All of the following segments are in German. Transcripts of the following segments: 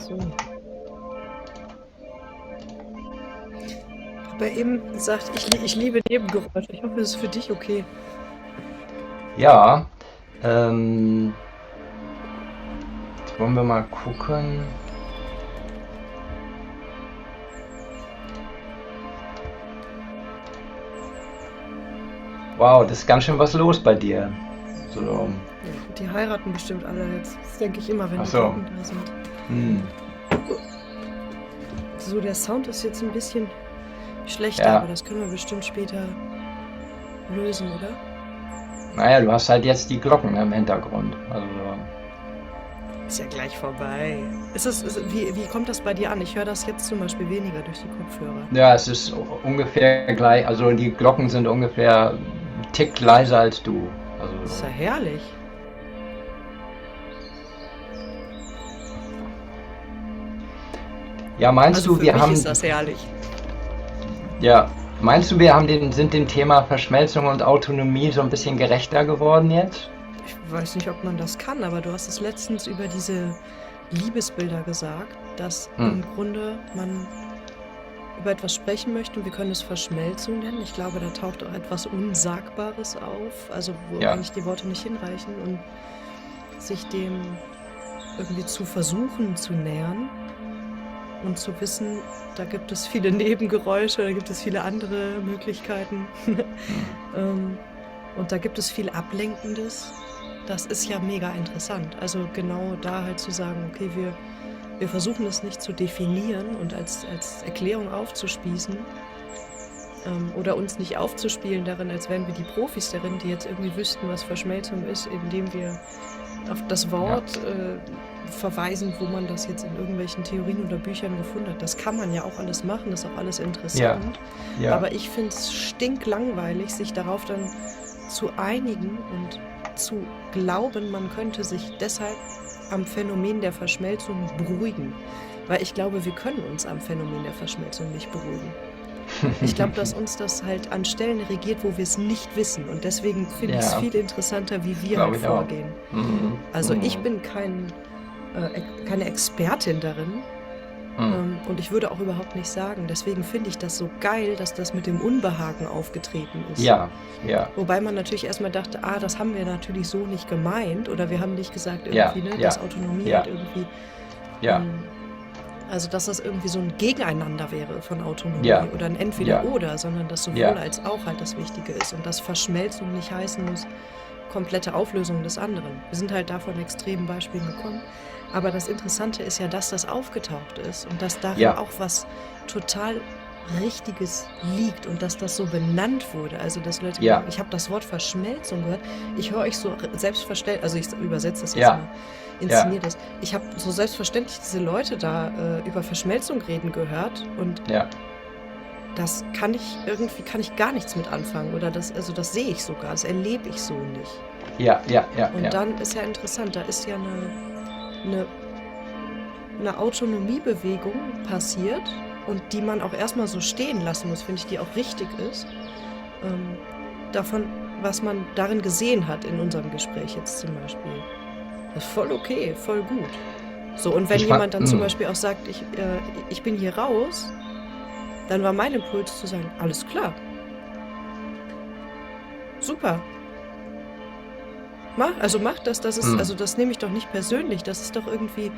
So. Aber eben gesagt, ich liebe Nebengeräusche. Ich hoffe, es ist für dich okay. Ja, ähm, jetzt wollen wir mal gucken. Wow, das ist ganz schön was los bei dir. So, Ja, die heiraten bestimmt alle jetzt. Das denke ich immer, wenn ach die so. Glocken da sind. Hm, So, der Sound ist jetzt ein bisschen schlechter, aber ja, das können wir bestimmt später lösen, oder? naja, du hast halt jetzt die Glocken im Hintergrund. Also, Ist ja gleich vorbei. Wie kommt das bei dir an? Ich höre das jetzt zum Beispiel weniger durch die Kopfhörer. ja, es ist ungefähr gleich, also die Glocken sind ungefähr einen Tick leiser als du. Also, Ist ja herrlich. ja, meinst Also du, für wir mich haben, ist das herrlich. ja, meinst du, wir haben sind dem Thema Verschmelzung und Autonomie so ein bisschen gerechter geworden jetzt? Ich weiß nicht, ob man das kann, aber du hast es letztens über diese Liebesbilder gesagt, dass Hm, im Grunde man über etwas sprechen möchte und wir können es Verschmelzung nennen. Ich glaube, da taucht auch etwas Unsagbares auf, also wo ja, eigentlich die Worte nicht hinreichen und sich dem irgendwie zu versuchen zu nähern und zu wissen, da gibt es viele Nebengeräusche, da gibt es viele andere Möglichkeiten. hm, ähm, und da gibt es viel Ablenkendes. Das ist ja mega interessant. Also genau da halt zu sagen, okay, wir versuchen es nicht zu definieren und als Erklärung aufzuspießen, oder uns nicht aufzuspielen darin, als wären wir die Profis darin, die jetzt irgendwie wüssten, was Verschmelzung ist, indem wir auf das ja, Wort verweisen, wo man das jetzt in irgendwelchen Theorien oder Büchern gefunden hat. Das kann man ja auch alles machen, das ist auch alles ja, interessant. ja, Aber ich finde es stinklangweilig, sich darauf dann zu einigen und zu glauben, man könnte sich deshalb am Phänomen der Verschmelzung beruhigen. Weil ich glaube, wir können uns am Phänomen der Verschmelzung nicht beruhigen. Ich glaube, dass uns das halt an Stellen regiert, wo wir es nicht wissen. Und deswegen finde ich es ja, viel interessanter, wie wir halt glaube ich auch. vorgehen. Mhm, Also ich mhm, bin keine Expertin darin, mhm. und ich würde auch überhaupt nicht sagen. Deswegen finde ich das so geil, dass das mit dem Unbehagen aufgetreten ist. Ja, ja, Wobei man natürlich erstmal dachte, das haben wir natürlich so nicht gemeint. Oder wir haben nicht gesagt ja, irgendwie, ne, ja, dass Autonomie ja, halt irgendwie, ja, ähm, also dass das irgendwie so ein Gegeneinander wäre von Autonomie ja, oder ein ja, Entweder-Oder, sondern dass sowohl ja, als auch halt das Wichtige ist und dass Verschmelzung nicht heißen muss, komplette Auflösung des anderen. Wir sind halt da von extremen Beispielen gekommen. Aber das Interessante ist ja, dass das aufgetaucht ist und dass darin ja, auch was total Richtiges liegt und dass das so benannt wurde. Also, dass Leute ja, sagen, ich habe das Wort Verschmelzung gehört. Ich höre euch so selbstverständlich, also ich übersetze das jetzt ja, mal, ja, inszeniert ist. Ich habe so selbstverständlich diese Leute da über Verschmelzung reden gehört und ja, kann ich gar nichts mit anfangen oder also das sehe ich sogar, das erlebe ich so nicht. ja, ja, ja, Und ja, dann ist ja interessant, da ist ja eine, eine Autonomiebewegung passiert und die man auch erstmal so stehen lassen muss, finde ich, die auch richtig ist, ähm, davon, was man darin gesehen hat in unserem Gespräch jetzt zum Beispiel. Das ist voll okay, voll gut. So, und wenn ich fand, jemand dann zum Beispiel auch sagt, ich bin hier raus, dann war mein Impuls zu sagen, alles klar, super, mach das, also das nehme ich doch nicht persönlich, das ist doch irgendwie,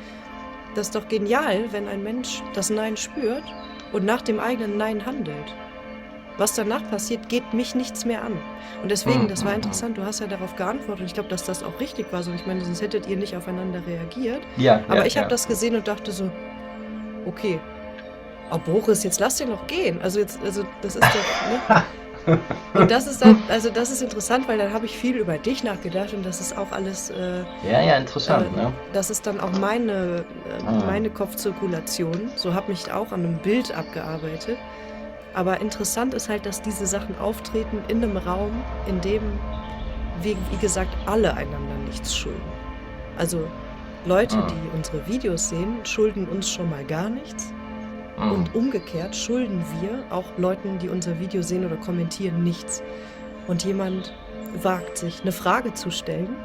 das ist doch genial, wenn ein Mensch das Nein spürt und nach dem eigenen Nein handelt. Was danach passiert, geht mich nichts mehr an. Und deswegen, das war interessant, du hast ja darauf geantwortet. Ich glaube, dass das auch richtig war. So, ich meine, sonst hättet ihr nicht aufeinander reagiert. ja, Aber ja, ich habe ja, das gesehen und dachte so, okay, Boris, jetzt lass den doch gehen. Also das ist doch, ne? Und das ist dann, also das ist interessant, weil dann habe ich viel über dich nachgedacht und das ist auch alles, ja, ja, interessant, ne? das ist dann auch Ah, meine Kopfzirkulation. So habe mich auch an einem Bild abgearbeitet. Aber interessant ist halt, dass diese Sachen auftreten in einem Raum, in dem, wie gesagt, alle einander nichts schulden. Also Leute, ah, die unsere Videos sehen, schulden uns schon mal gar nichts. ah, Und umgekehrt schulden wir auch Leuten, die unser Video sehen oder kommentieren, nichts. Und jemand wagt sich, eine Frage zu stellen,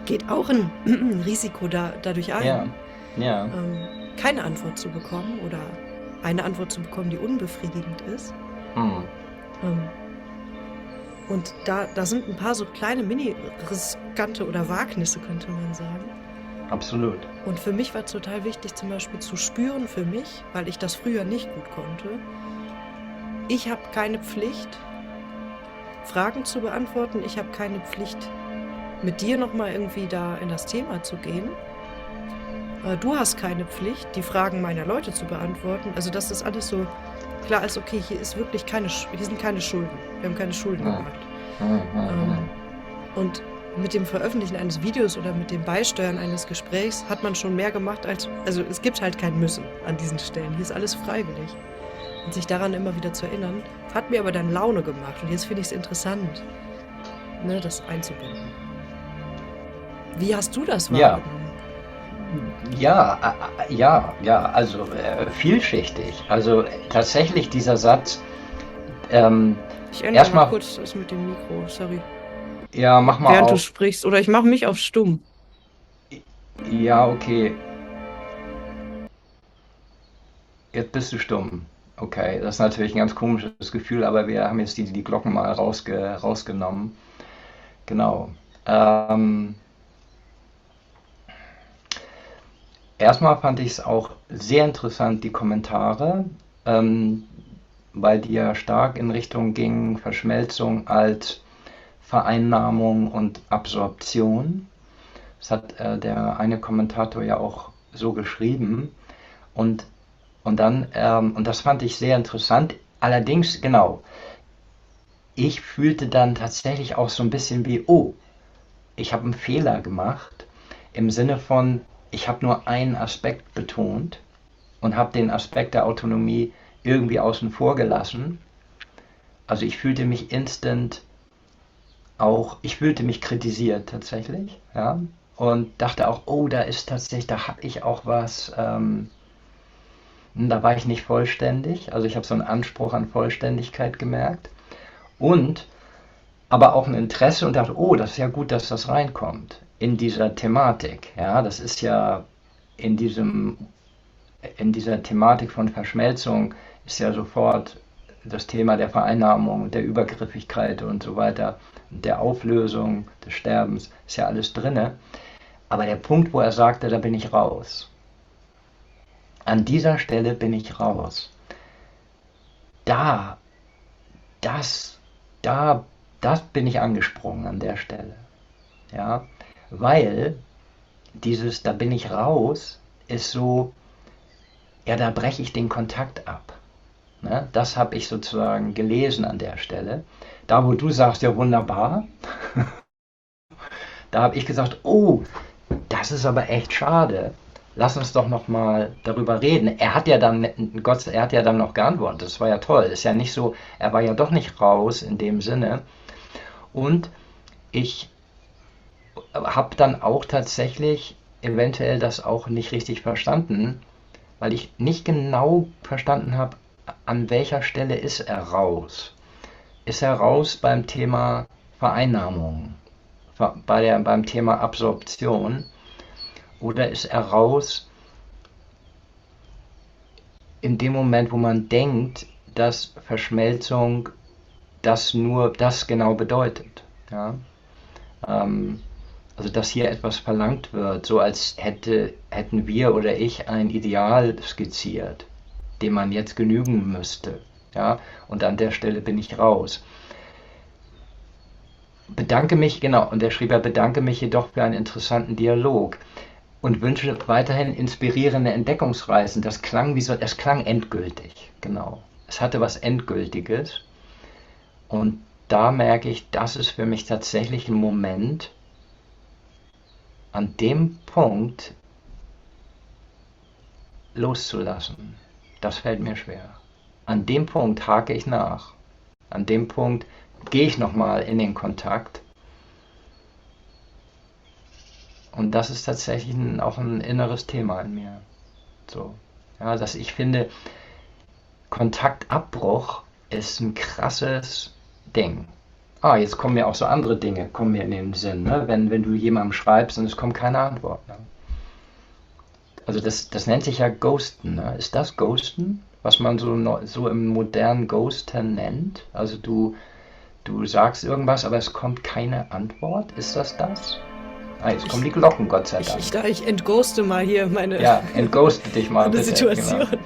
geht auch ein Risiko dadurch ja, ein. ja, keine Antwort zu bekommen oder eine Antwort zu bekommen, die unbefriedigend ist. Hm. Ähm, und da sind ein paar so kleine Mini-Riskante oder Wagnisse, könnte man sagen. Absolut. Und für mich war total wichtig, zum Beispiel zu spüren für mich, weil ich das früher nicht gut konnte. Ich habe keine Pflicht, Fragen zu beantworten. Ich habe keine Pflicht, mit dir nochmal irgendwie da in das Thema zu gehen. Du hast keine Pflicht, die Fragen meiner Leute zu beantworten. Also das ist alles so klar als okay, hier ist wirklich hier sind keine Schulden. Wir haben keine Schulden Hm. gemacht. Hm, hm, hm. Und mit dem Veröffentlichen eines Videos oder mit dem Beisteuern eines Gesprächs hat man schon mehr gemacht also es gibt halt kein Müssen an diesen Stellen. Hier ist alles freiwillig. Und sich daran immer wieder zu erinnern, hat mir aber dann Laune gemacht. Und jetzt finde ich es interessant, ne, das einzubinden. Wie hast du das Ja, wahrgenommen? ja, also vielschichtig. Also tatsächlich dieser Satz, ähm, Ich ändere mal erstmal, kurz das mit dem Mikro, sorry. ja, mach mal Während du auf, sprichst. Oder ich mache mich auf stumm. ja, okay, jetzt bist du stumm. Okay, das ist natürlich ein ganz komisches Gefühl, aber wir haben jetzt die Glocken mal rausgenommen. Genau. Ähm, Erstmal fand ich es auch sehr interessant, die Kommentare, ähm, weil die ja stark in Richtung gingen Verschmelzung als Vereinnahmung und Absorption. Das hat der eine Kommentator ja auch so geschrieben. Und, und das fand ich sehr interessant. Allerdings, genau, ich fühlte dann tatsächlich auch so ein bisschen wie, oh, ich habe einen Fehler gemacht, im Sinne von, ich habe nur einen Aspekt betont und habe den Aspekt der Autonomie irgendwie außen vor gelassen. Also ich fühlte mich ich fühlte mich kritisiert tatsächlich, ja, und dachte auch, oh, da ist tatsächlich, da habe ich auch was, da war ich nicht vollständig, also ich habe so einen Anspruch an Vollständigkeit gemerkt und aber auch ein Interesse und dachte, oh, das ist ja gut, dass das reinkommt in dieser Thematik, ja, das ist ja in diesem in dieser Thematik von Verschmelzung ist ja sofort das Thema der Vereinnahmung, der Übergriffigkeit und so weiter, der Auflösung, des Sterbens, ist ja alles drinne. Aber der Punkt, wo er sagte, da bin ich raus. An dieser Stelle bin ich raus. Da, das, da, das bin ich angesprungen an der Stelle. Ja, weil da bin ich raus, ist so, ja, da breche ich den Kontakt ab. Ne? Das habe ich sozusagen gelesen an der Stelle. Da, wo du sagst, ja wunderbar, da habe ich gesagt, oh, das ist aber echt schade. Lass uns doch noch mal darüber reden. Er hat ja dann noch geantwortet. Das war ja toll. Ist ja nicht so, er war ja doch nicht raus in dem Sinne. Und ich habe dann auch tatsächlich eventuell das auch nicht richtig verstanden, weil ich nicht genau verstanden habe, an welcher Stelle ist er raus. Ist er raus beim Thema Vereinnahmung, beim Thema Absorption, oder ist er raus in dem Moment, wo man denkt, dass Verschmelzung das genau bedeutet. Ja? Ähm, also dass hier etwas verlangt wird, so als hätten wir oder ich ein Ideal skizziert, dem man jetzt genügen müsste. Ja? Und an der Stelle bin ich raus. Bedanke mich, genau, und er schrieb, er bedanke mich jedoch für einen interessanten Dialog und wünsche weiterhin inspirierende Entdeckungsreisen. Das klang endgültig, genau. Es hatte was Endgültiges und da merke ich, das ist für mich tatsächlich ein Moment, an dem Punkt loszulassen. Das fällt mir schwer. An dem Punkt hake ich nach. An dem Punkt gehe ich nochmal in den Kontakt. Und das ist tatsächlich auch ein inneres Thema in mir. So. Ja, dass ich finde, Kontaktabbruch ist ein krasses Ding. Jetzt kommen mir auch so andere Dinge, kommen mir in den Sinn, ne? Wenn du jemandem schreibst und es kommt keine Antwort. Ne? Also das nennt sich ja Ghosten, ne? Ist das Ghosten, was man so im modernen Ghosten nennt? Also du sagst irgendwas, aber es kommt keine Antwort. Ist das das? Ah, jetzt kommen Ich, die Glocken, Gott sei ich, Dank. ich entghoste mal hier meine, Ja, entghoste dich mal meine bitte, genau. Situation.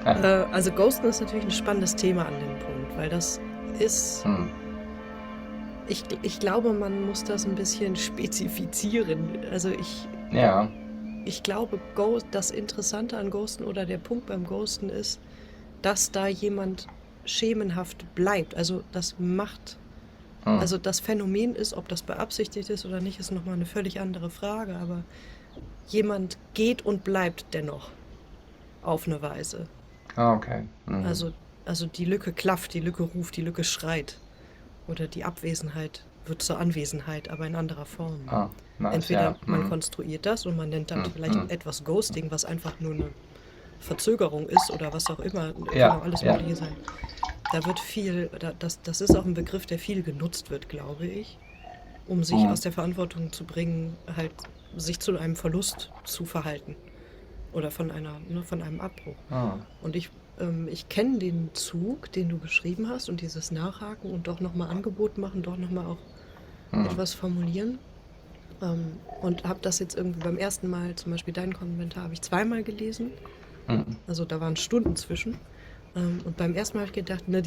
Ah, Also Ghosten ist natürlich ein spannendes Thema an dem Punkt, weil das ist, hm. ich glaube, man muss das ein bisschen spezifizieren. Also Ja, ich glaube, das Interessante an Ghosten oder der Punkt beim Ghosten ist, dass da jemand schemenhaft bleibt. hm. Also das Phänomen ist, ob das beabsichtigt ist oder nicht, ist nochmal eine völlig andere Frage, aber jemand geht und bleibt dennoch auf eine Weise. Ah, okay. Hm. Also, also die Lücke klafft, die Lücke ruft, die Lücke schreit. Oder die Abwesenheit wird zur Anwesenheit, aber in anderer Form. Ah, nice, Entweder ja. man Hm. konstruiert das und man nennt das Hm. vielleicht Hm. etwas Ghosting, was einfach nur eine Verzögerung ist oder was auch immer, kann Ja, auch alles ja. Mögliche sein. Da wird viel, das ist auch ein Begriff, der viel genutzt wird, glaube ich, um sich Hm. aus der Verantwortung zu bringen, halt sich zu einem Verlust zu verhalten oder von einem Abbruch. Ah. Und ich kenne den Zug, den du beschrieben hast und dieses Nachhaken und doch nochmal Angebot machen, doch nochmal auch Hm. etwas formulieren. Und habe das jetzt irgendwie beim ersten Mal, zum Beispiel deinen Kommentar, habe ich zweimal gelesen. Hm. Also da waren Stunden zwischen. Und beim ersten Mal habe ich gedacht, ne,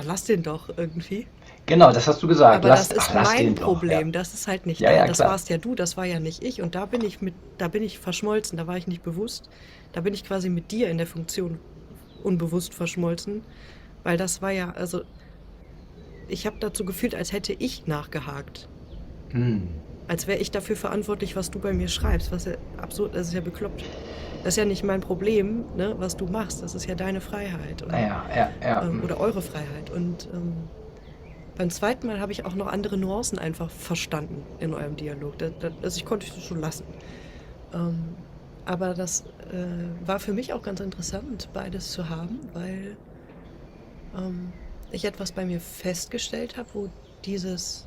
lass den doch irgendwie. Genau, das hast du gesagt. Aber das Ach, ist lass mein den doch, ja. Problem, das ist halt nicht Ja, da. ja, Das klar. warst ja du, das war ja nicht ich. Und da bin ich verschmolzen, da war ich nicht bewusst. Da bin ich quasi mit dir in der Funktion unbewusst verschmolzen. Weil das war ja, also ich habe dazu gefühlt, als hätte ich nachgehakt. Hm. Als wäre ich dafür verantwortlich, was du bei mir schreibst. Was ja absurd, das ist ja bekloppt. Das ist ja nicht mein Problem, ne, was du machst. Das ist ja deine Freiheit Ja, ja, ja. Hm. oder eure Freiheit. Und beim zweiten Mal habe ich auch noch andere Nuancen einfach verstanden in eurem Dialog. Also ich konnte es schon lassen. Ähm, aber das war für mich auch ganz interessant, beides zu haben, weil ähm, ich etwas bei mir festgestellt habe, wo dieses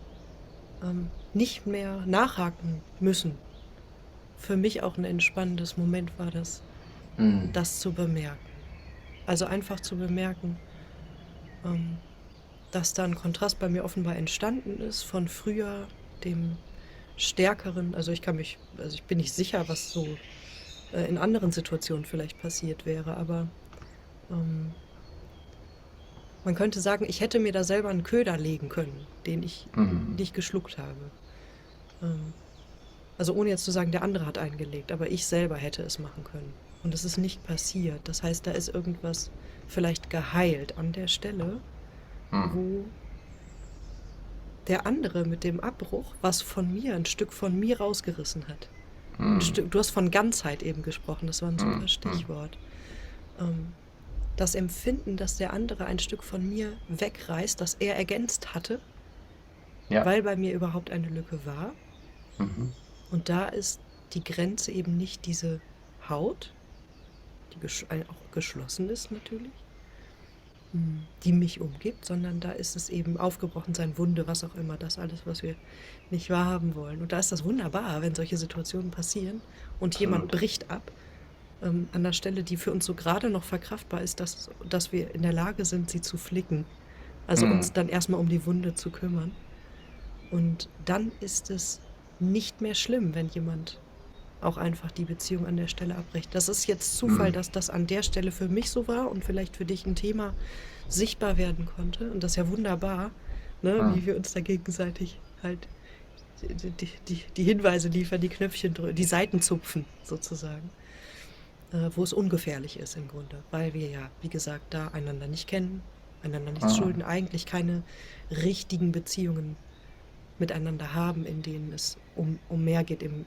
nicht mehr nachhaken müssen für mich auch ein entspannendes Moment war, Hm. das zu bemerken. Also einfach zu bemerken, ähm, dass da ein Kontrast bei mir offenbar entstanden ist von früher dem stärkeren, also ich bin nicht sicher, was so in anderen Situationen vielleicht passiert wäre, aber ähm, man könnte sagen, ich hätte mir da selber einen Köder legen können, den ich Hm. nicht geschluckt habe. Ähm, also ohne jetzt zu sagen, der andere hat eingelegt, aber ich selber hätte es machen können. Und es ist nicht passiert. Das heißt, da ist irgendwas vielleicht geheilt an der Stelle, Hm. wo der andere mit dem Abbruch was von mir, ein Stück von mir rausgerissen hat. Hm. Du hast von Ganzheit eben gesprochen, das war ein Hm. super Hm. Stichwort. Ähm, Das Empfinden, dass der andere ein Stück von mir wegreißt, das er ergänzt hatte, Ja. weil bei mir überhaupt eine Lücke war. Mhm. Und da ist die Grenze eben nicht diese Haut, die auch geschlossen ist natürlich, die mich umgibt, sondern da ist es eben aufgebrochen sein, Wunde, was auch immer, das alles, was wir nicht wahrhaben wollen. Und da ist das wunderbar, wenn solche Situationen passieren und jemand Absolut. bricht ab, an der Stelle, die für uns so gerade noch verkraftbar ist, dass wir in der Lage sind, sie zu flicken. Also Hm. uns dann erstmal um die Wunde zu kümmern. Und dann ist es nicht mehr schlimm, wenn jemand auch einfach die Beziehung an der Stelle abbricht. Das ist jetzt Zufall, Hm. dass das an der Stelle für mich so war und vielleicht für dich ein Thema sichtbar werden konnte. Und das ist ja wunderbar, ne, Hm. wie wir uns da gegenseitig halt die Hinweise liefern, die Knöpfchen drücken, die Seiten zupfen sozusagen, wo es ungefährlich ist im Grunde, weil wir ja, wie gesagt, da einander nicht kennen, einander nichts Hm. schulden, eigentlich keine richtigen Beziehungen miteinander haben, in denen es um mehr geht, in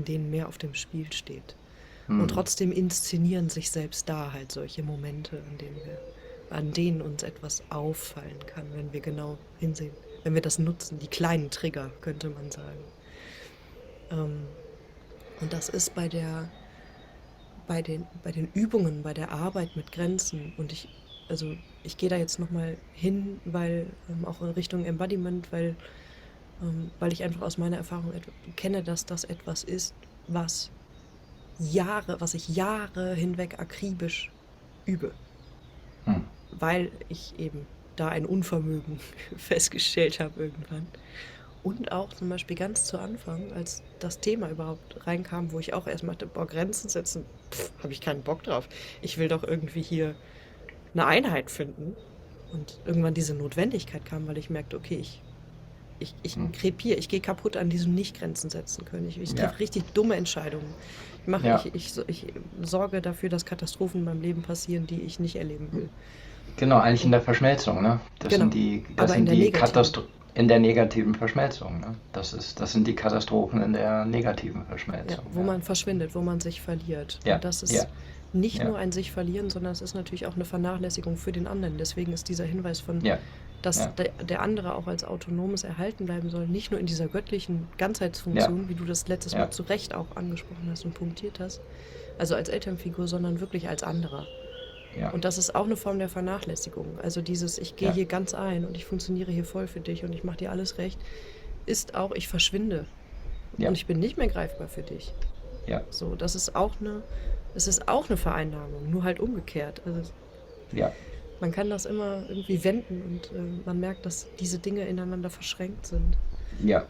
denen mehr auf dem Spiel steht. Und Hm. trotzdem inszenieren sich selbst da halt solche Momente, an denen uns etwas auffallen kann, wenn wir genau hinsehen, wenn wir das nutzen, die kleinen Trigger, könnte man sagen. Und das ist bei den Übungen, bei der Arbeit mit Grenzen und ich gehe da jetzt nochmal hin, weil auch in Richtung Embodiment, weil ich einfach aus meiner Erfahrung kenne, dass das etwas ist, was was ich Jahre hinweg akribisch übe, Hm. weil ich eben da ein Unvermögen festgestellt habe irgendwann. Und auch zum Beispiel ganz zu Anfang, als das Thema überhaupt reinkam, wo ich auch erst machte, boah, Grenzen setzen, habe ich keinen Bock drauf. Ich will doch irgendwie hier eine Einheit finden. Und irgendwann diese Notwendigkeit kam, weil ich merkte, okay, ich Hm. krepiere, ich gehe kaputt an diesem Nicht-Grenzen setzen können. Ich Ja, treffe richtig dumme Entscheidungen. ja, Ich sorge dafür, dass Katastrophen in meinem Leben passieren, die ich nicht erleben will. genau, eigentlich in Und der Verschmelzung, ne? genau, Das aber in sind der die negativen. Katastro in der negativen Verschmelzung, ne? Das sind die Katastrophen in der negativen Ja, Verschmelzung, wo ja. man verschwindet, wo man sich verliert. Ja, Und das ja, ist nicht ja, nur ein sich verlieren, sondern es ist natürlich auch eine Vernachlässigung für den anderen. Deswegen ist dieser Hinweis von, ja, dass ja, der andere auch als Autonomes erhalten bleiben soll, nicht nur in dieser göttlichen ja, Ganzheitsfunktion, wie du das letztes Mal ja, zu Recht auch angesprochen hast und punktiert hast, also als Elternfigur, sondern wirklich als anderer. ja, Und das ist auch eine Form der Vernachlässigung. Also dieses, ich gehe ja, hier ganz ein und ich funktioniere hier voll für dich und ich mache dir alles recht, ist auch, ich verschwinde und ja, ich bin nicht mehr greifbar für dich. ja, So, es ist auch eine Vereinnahmung, nur halt umgekehrt. Also ja, man kann das immer irgendwie wenden und man merkt, dass diese Dinge ineinander verschränkt sind. ja.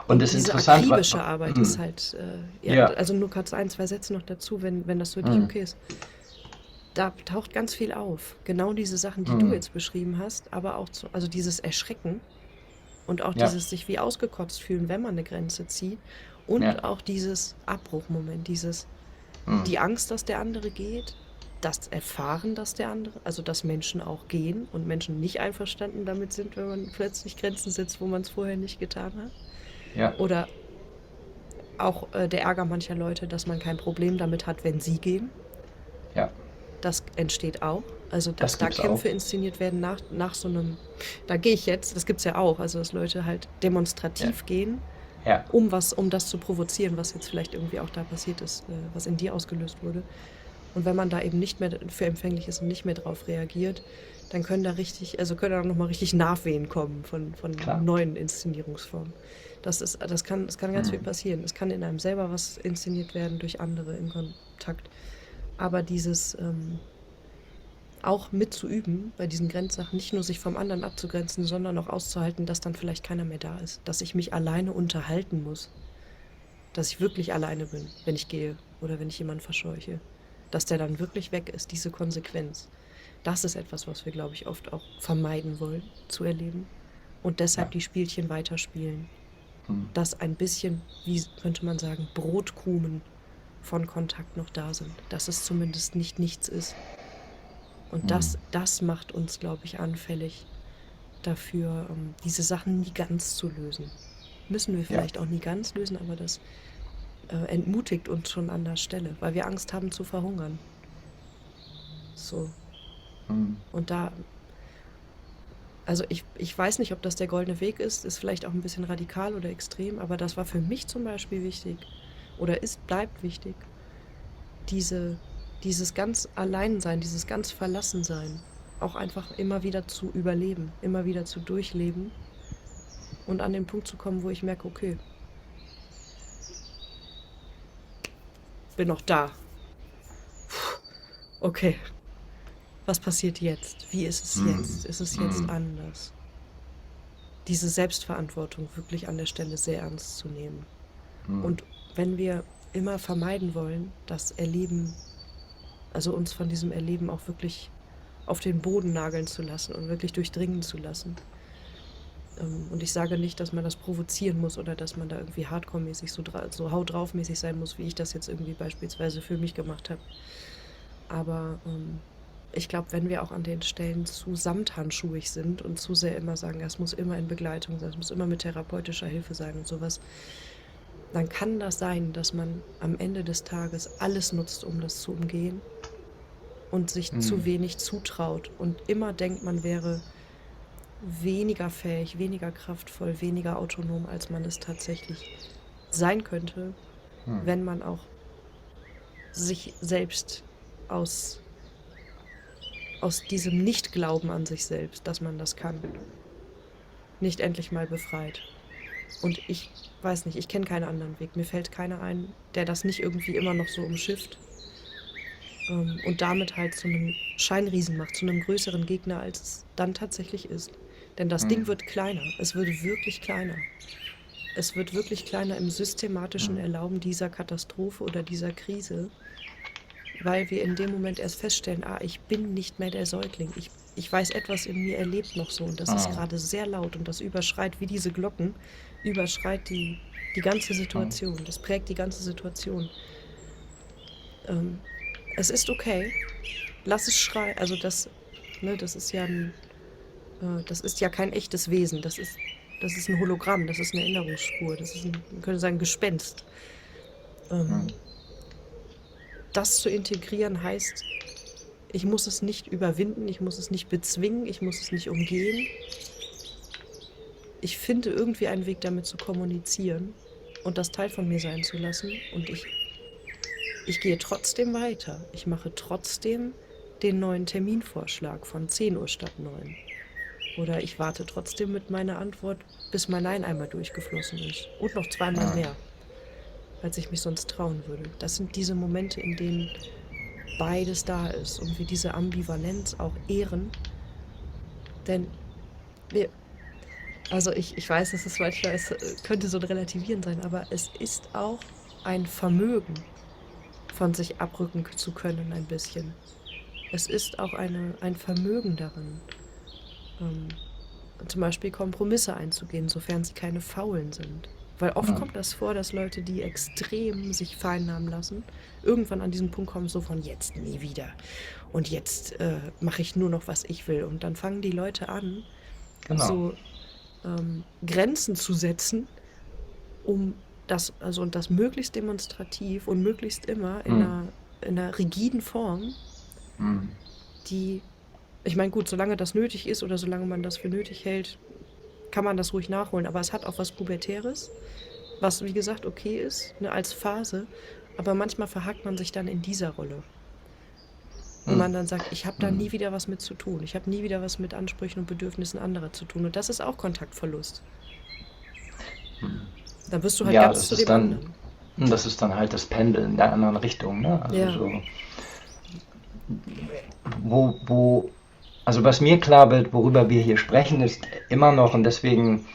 Und Und es ist diese interessant, akribische Arbeit ist halt, ja, ja, also nur kurz ein, zwei Sätze noch dazu, wenn das für dich hm, okay ist. Da taucht ganz viel auf. Genau diese Sachen, die du hm, jetzt beschrieben hast, aber auch also dieses Erschrecken und auch ja, dieses sich wie ausgekotzt fühlen, wenn man eine Grenze zieht. ja, Und auch dieses Abbruchmoment, hm, die Angst, dass der andere geht, das Erfahren, dass der andere, also dass Menschen auch gehen und Menschen nicht einverstanden damit sind, wenn man plötzlich Grenzen setzt, wo man es vorher nicht getan hat. ja, Oder auch der Ärger mancher Leute, dass man kein Problem damit hat, wenn sie gehen. ja. Das entsteht auch. Also, dass Das da gibt's auch. Kämpfe inszeniert werden nach so einem, da gehe ich jetzt, das gibt es ja auch, also dass Leute halt Ja, demonstrativ gehen, ja, um das zu provozieren, was jetzt vielleicht irgendwie auch da passiert ist, was in dir ausgelöst wurde. Und wenn man da eben nicht mehr für empfänglich ist und nicht mehr drauf reagiert, dann können da nochmal richtig Nachwehen kommen von klar. neuen Inszenierungsformen. Das kann ganz viel Hm, passieren. Es kann in einem selber was inszeniert werden durch andere im Kontakt. Aber dieses auch mitzuüben, bei diesen Grenzsachen, nicht nur sich vom anderen abzugrenzen, sondern auch auszuhalten, dass dann vielleicht keiner mehr da ist. Dass ich mich alleine unterhalten muss. Dass ich wirklich alleine bin, wenn ich gehe oder wenn ich jemanden verscheuche. Dass der dann wirklich weg ist, diese Konsequenz. Das ist etwas, was wir, glaube ich, oft auch vermeiden wollen zu erleben. Und deshalb ja, die Spielchen weiterspielen. hm, Dass ein bisschen, wie könnte man sagen, Brotkrumen von Kontakt noch da sind. Dass es zumindest nicht nichts ist. Und hm, das macht uns, glaube ich, anfällig dafür, diese Sachen nie ganz zu lösen. Müssen wir ja, vielleicht auch nie ganz lösen, aber das entmutigt uns schon an der Stelle, weil wir Angst haben zu verhungern. So. hm, Und da, also ich weiß nicht, ob das der goldene Weg ist vielleicht auch ein bisschen radikal oder extrem, aber das war für mich zum Beispiel wichtig oder bleibt wichtig, diese, dieses ganz Alleinsein, dieses ganz Verlassensein, auch einfach immer wieder zu überleben, immer wieder zu durchleben und an den Punkt zu kommen, wo ich merke, okay, bin noch da. Okay, was passiert jetzt? Wie ist es hm, jetzt? Ist es jetzt hm, anders? Diese Selbstverantwortung wirklich an der Stelle sehr ernst zu nehmen. hm, Und wenn wir immer vermeiden wollen, das Erleben, also uns von diesem Erleben auch wirklich auf den Boden nageln zu lassen und wirklich durchdringen zu lassen. Und ich sage nicht, dass man das provozieren muss oder dass man da irgendwie hardcore-mäßig so haut drauf-mäßig sein muss, wie ich das jetzt irgendwie beispielsweise für mich gemacht habe. Aber ich glaube, wenn wir auch an den Stellen zu samthandschuhig sind und zu sehr immer sagen, das muss immer in Begleitung sein, das muss immer mit therapeutischer Hilfe sein und sowas, dann kann das sein, dass man am Ende des Tages alles nutzt, um das zu umgehen und sich zu hm, wenig zutraut und immer denkt, man wäre weniger fähig, weniger kraftvoll, weniger autonom, als man es tatsächlich sein könnte, hm. wenn man auch sich selbst aus, aus diesem Nicht-Glauben an sich selbst, dass man das kann, nicht endlich mal befreit. Und ich weiß nicht, ich kenne keinen anderen Weg. Mir fällt keiner ein, der das nicht irgendwie immer noch so umschifft. Und damit halt zu einem Scheinriesen macht, zu einem größeren Gegner, als es dann tatsächlich ist. Denn das Ding Hm, wird kleiner. Es wird wirklich kleiner. Es wird wirklich kleiner im systematischen hm, Erlauben dieser Katastrophe oder dieser Krise, weil wir in dem Moment erst feststellen, ich bin nicht mehr der Säugling. Ich weiß, etwas in mir erlebt noch so und das ist hm, gerade sehr laut und das überschreit wie diese Glocken, überschreit die ganze hm, Situation. Das prägt die ganze Situation. Ähm, Es ist okay. Lass es schreien. Also das ist ja das ist ja kein echtes Wesen. Das ist ein Hologramm, das ist eine Erinnerungsspur, das ist man könnte sagen, Gespenst. hm, Ähm, Das zu integrieren heißt, ich muss es nicht überwinden, ich muss es nicht bezwingen, ich muss es nicht umgehen. Ich finde irgendwie einen Weg, damit zu kommunizieren und das Teil von mir sein zu lassen. Und ich gehe trotzdem weiter. Ich mache trotzdem den neuen Terminvorschlag von 10 Uhr statt 9. Oder ich warte trotzdem mit meiner Antwort, bis mein Nein einmal durchgeflossen ist. Und noch zweimal hm. mehr, als ich mich sonst trauen würde. Das sind diese Momente, in denen beides da ist und wir diese Ambivalenz auch ehren. Denn wir, also ich weiß, dass es manchmal, es könnte so ein Relativieren sein, aber es ist auch ein Vermögen, von sich abrücken zu können ein bisschen. Es ist auch ein Vermögen darin, ähm, zum Beispiel Kompromisse einzugehen, sofern sie keine faulen sind. Weil oft Hm. kommt das vor, dass Leute, die extrem sich vereinnahmen lassen, irgendwann an diesen Punkt kommen, so von jetzt nie wieder. Und jetzt mache ich nur noch, was ich will. Und dann fangen die Leute an, Genau. so Grenzen zu setzen, um also und das möglichst demonstrativ und möglichst immer Hm, in einer rigiden Form, hm, die, ich meine, gut, solange das nötig ist oder solange man das für nötig hält, kann man das ruhig nachholen. Aber es hat auch was Pubertäres, was, wie gesagt, okay ist, ne, als Phase. Aber manchmal verhakt man sich dann in dieser Rolle. Wo hm, man dann sagt, ich habe da hm, nie wieder was mit zu tun. Ich habe nie wieder was mit Ansprüchen und Bedürfnissen anderer zu tun. Und das ist auch Kontaktverlust. hm. Dann wirst du halt Ja, ganz zu dem anderen. das ist dann halt das Pendeln in der anderen Richtung, ne? Also Ja, so, wo, also was mir klar wird, worüber wir hier sprechen, ist immer noch, und deswegen,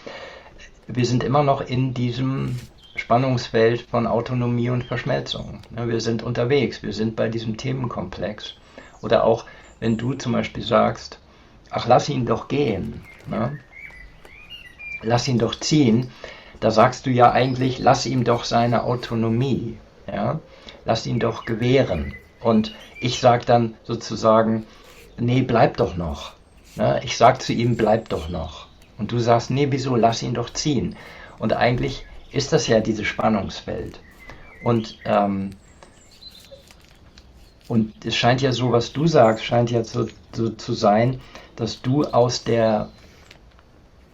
wir sind immer noch in diesem Spannungsfeld von Autonomie und Verschmelzung. Ne? Wir sind unterwegs, wir sind bei diesem Themenkomplex. Oder auch, wenn du zum Beispiel sagst, ach, lass ihn doch gehen, ne? Lass ihn doch ziehen, da sagst du ja eigentlich, lass ihm doch seine Autonomie, ja? Lass ihn doch gewähren. Und ich sage dann sozusagen, nee, bleib doch noch. Ne? Ich sage zu ihm, bleib doch noch. Und du sagst, nee, wieso, lass ihn doch ziehen. Und eigentlich ist das ja diese Spannungswelt. Und, und es scheint ja so, was du sagst, scheint ja so zu sein, dass du aus der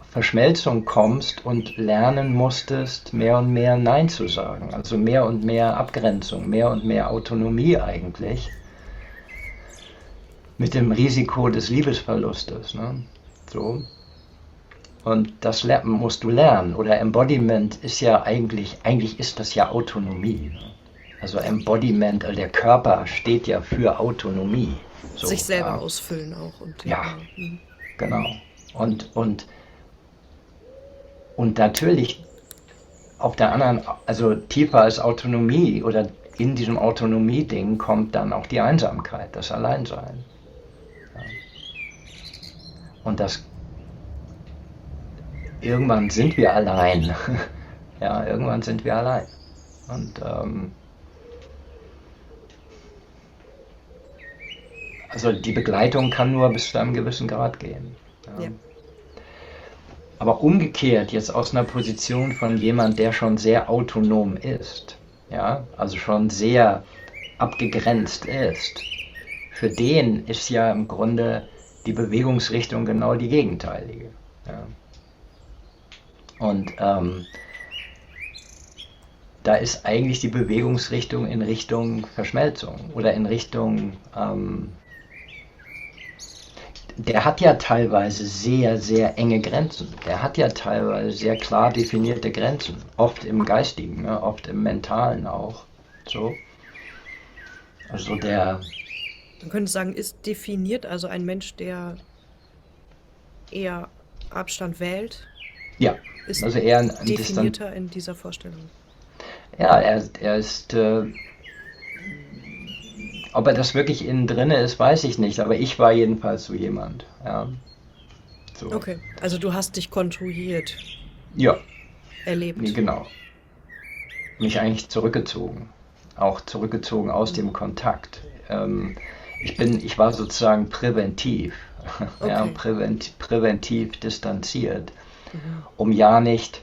Verschmelzung kommst und lernen musstest, mehr und mehr Nein zu sagen. Also mehr und mehr Abgrenzung, mehr und mehr Autonomie eigentlich. Mit dem Risiko des Liebesverlustes. Ne? So. Und das musst du lernen. Oder Embodiment ist ja eigentlich ist das ja Autonomie. Ne? Also ja. Embodiment, also der Körper steht ja für Autonomie. Sich So, selber ja. ausfüllen auch. Und ja, Ja, genau. genau. Und natürlich auf der anderen, also tiefer als Autonomie oder in diesem Autonomie-Ding kommt dann auch die Einsamkeit, das Alleinsein. Ja. Und das irgendwann sind wir allein. Ja, irgendwann sind wir allein. Und also die Begleitung kann nur bis zu einem gewissen Grad gehen. Ja. Ja. Aber umgekehrt, jetzt aus einer Position von jemand, der schon sehr autonom ist, ja, also schon sehr abgegrenzt ist, für den ist ja im Grunde die Bewegungsrichtung genau die gegenteilige. Ja. Und da ist eigentlich die Bewegungsrichtung in Richtung Verschmelzung oder in Richtung der hat ja teilweise sehr, sehr enge Grenzen. Der hat ja teilweise sehr klar definierte Grenzen. Oft im Geistigen, ne? Oft im Mentalen auch. So. Also der, Man könnte sagen, ist definiert, also ein Mensch, der eher Abstand wählt, ja, ist also eher ein Distant. definierter in dieser Vorstellung. Ja, er ist, ob er das wirklich innen drinne ist, weiß ich nicht. Aber ich war jedenfalls so jemand. Ja, so. Okay, also du hast dich kontrolliert Ja, nee, erlebt. genau. Mich eigentlich zurückgezogen. Auch zurückgezogen aus Mhm. dem Kontakt. Ich war sozusagen präventiv, ja, Okay. präventiv distanziert, Mhm. um ja nicht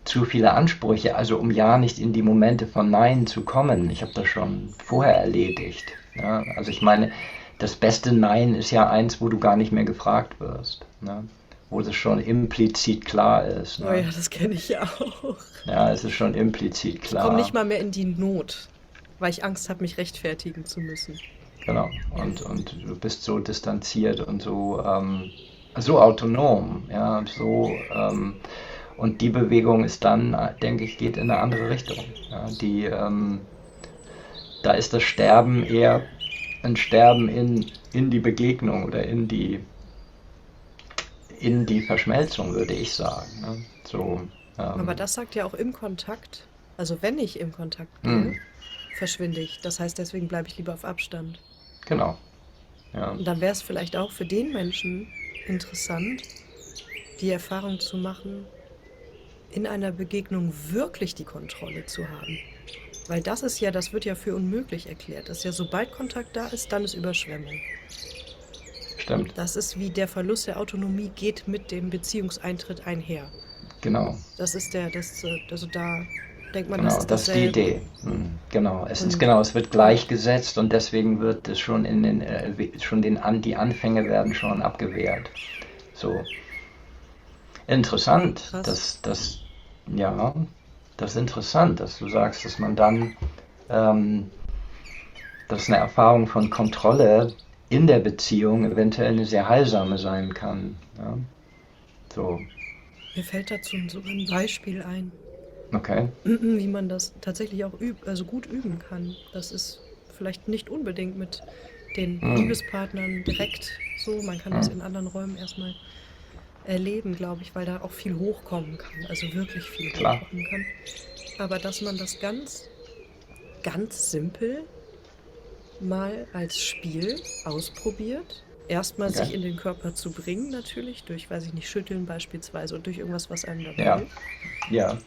zu viele Ansprüche, also um ja nicht in die Momente von Nein zu kommen. Ich habe das schon vorher erledigt. Ja, also ich meine, das beste Nein ist ja eins, wo du gar nicht mehr gefragt wirst, ne? Wo das schon implizit klar ist. Oh ja, Ne? das kenne ich ja auch. Ja, es ist schon implizit Ich komme nicht klar. mal mehr in die Not, weil ich Angst habe, mich rechtfertigen zu müssen. Genau. Und du bist so distanziert und so, so autonom. Ja, so, und die Bewegung ist dann, denke ich, geht in eine andere Richtung. Ja, da ist das Sterben eher ein Sterben in die Begegnung oder in die Verschmelzung, würde ich sagen. Ne? So, Aber ähm, das sagt ja auch im Kontakt, also wenn ich im Kontakt hm, gehe, verschwinde ich. Das heißt, deswegen bleibe ich lieber auf Abstand. genau. Ja, Und dann wäre es vielleicht auch für den Menschen interessant, die Erfahrung zu machen, in einer Begegnung wirklich die Kontrolle zu haben. Weil das ist ja, das wird ja für unmöglich erklärt. Das ist ja, sobald Kontakt da ist, dann ist Überschwemmung. stimmt. Das ist wie der Verlust der Autonomie geht mit dem Beziehungseintritt einher. Genau. Das ist also da denkt man, das Genau, ist das ist die dasselbe. Idee. Genau, Und genau, es wird ja, gleichgesetzt und deswegen wird es schon die Anfänge werden schon abgewehrt. So interessant, krass. ja, das ist interessant, dass du sagst, dass man dann, ähm, dass eine Erfahrung von Kontrolle in der Beziehung eventuell eine sehr heilsame sein kann. Ja? So, Mir fällt dazu sogar ein Beispiel ein, okay. wie man das tatsächlich auch also gut üben kann. Das ist vielleicht nicht unbedingt mit den Hm, Liebespartnern direkt so. Man kann das hm, in anderen Räumen erstmal erleben, glaube ich, weil da auch viel hochkommen kann. Also wirklich viel klar. hochkommen kann. Aber dass man das ganz simpel mal als Spiel ausprobiert. Erstmal Okay. sich in den Körper zu bringen, natürlich, durch, weiß ich nicht, Schütteln beispielsweise und durch irgendwas, was einem dabei Ja, hilft. ja.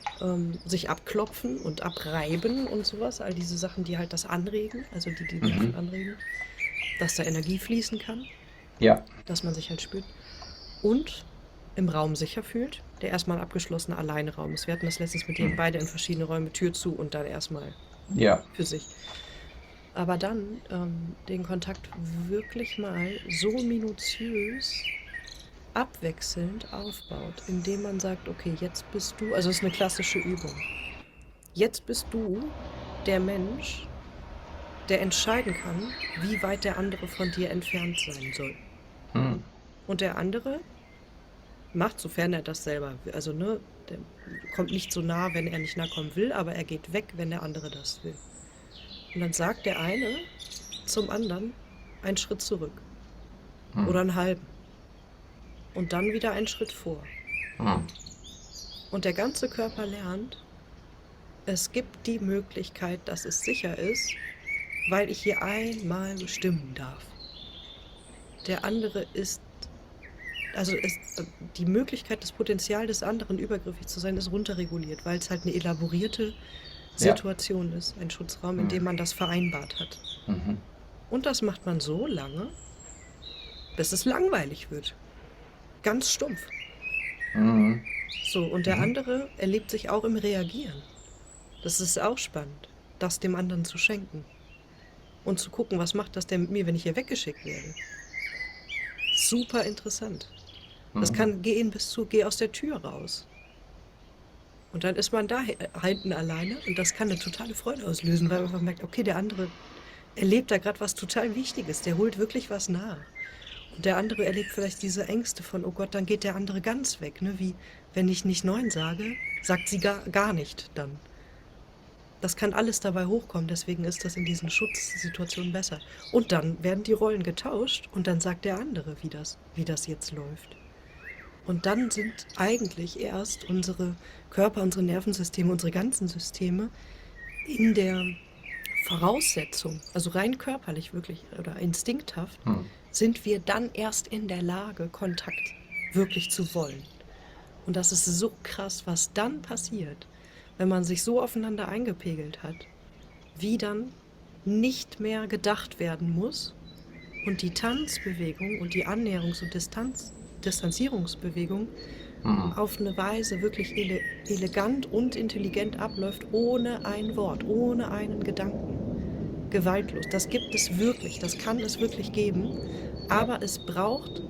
Sich abklopfen und abreiben und sowas, all diese Sachen, die halt das anregen, also die die Nerven Mhm. anregen, dass da Energie fließen kann, Ja, dass man sich halt spürt und im Raum sicher fühlt, der erstmal ein abgeschlossener Alleinraum ist. Wir hatten das letztens mit denen hm, beide in verschiedene Räume, Tür zu und dann erstmal ja. für sich. Aber dann den Kontakt wirklich mal so minutiös abwechselnd aufbaut, indem man sagt, okay, jetzt bist du, also es ist eine klassische Übung, jetzt bist du der Mensch, der entscheiden kann, wie weit der andere von dir entfernt sein soll. Hm. Und der andere macht, sofern er das selber will, also ne, der kommt nicht so nah, wenn er nicht nah kommen will, aber er geht weg, wenn der andere das will. Und dann sagt der eine zum anderen einen Schritt zurück oder einen halben und dann wieder einen Schritt vor. Hm. Und der ganze Körper lernt, es gibt die Möglichkeit, dass es sicher ist, weil ich hier einmal bestimmen darf. Der andere ist, also ist, die Möglichkeit, das Potenzial des anderen übergriffig zu sein, ist runterreguliert, weil es halt eine elaborierte Ja. Situation ist, ein Schutzraum, in Hm. dem man das vereinbart hat. Mhm. Und das macht man so lange, bis es langweilig wird. Ganz stumpf. Mhm. So, und der Mhm. andere erlebt sich auch im Reagieren. Das ist auch spannend, das dem anderen zu schenken. Und zu gucken, was macht das denn mit mir, wenn ich hier weggeschickt werde. Super interessant. Das Mhm. kann gehen geh aus der Tür raus. Und dann ist man da hinten alleine und das kann eine totale Freude auslösen, weil man einfach merkt, okay, der andere erlebt da gerade was total Wichtiges, der holt wirklich was nach. Und der andere erlebt vielleicht diese Ängste von, oh Gott, dann geht der andere ganz weg. Ne? Wie, wenn ich nicht Nein sage, sagt sie gar nicht dann. Das kann alles dabei hochkommen, deswegen ist das in diesen Schutzsituationen besser. Und dann werden die Rollen getauscht und dann sagt der andere, wie das jetzt läuft. Und dann sind eigentlich erst unsere Körper, unsere Nervensysteme, unsere ganzen Systeme in der Voraussetzung, also rein körperlich wirklich oder instinkthaft, Hm. sind wir dann erst in der Lage, Kontakt wirklich zu wollen. Und das ist so krass, was dann passiert, wenn man sich so aufeinander eingepegelt hat, wie dann nicht mehr gedacht werden muss und die Tanzbewegung und die Annäherungs- und Distanzierungsbewegung Hm. auf eine Weise wirklich elegant und intelligent abläuft, ohne ein Wort, ohne einen Gedanken. Gewaltlos. Das gibt es wirklich, das kann es wirklich geben, Ja. aber es braucht,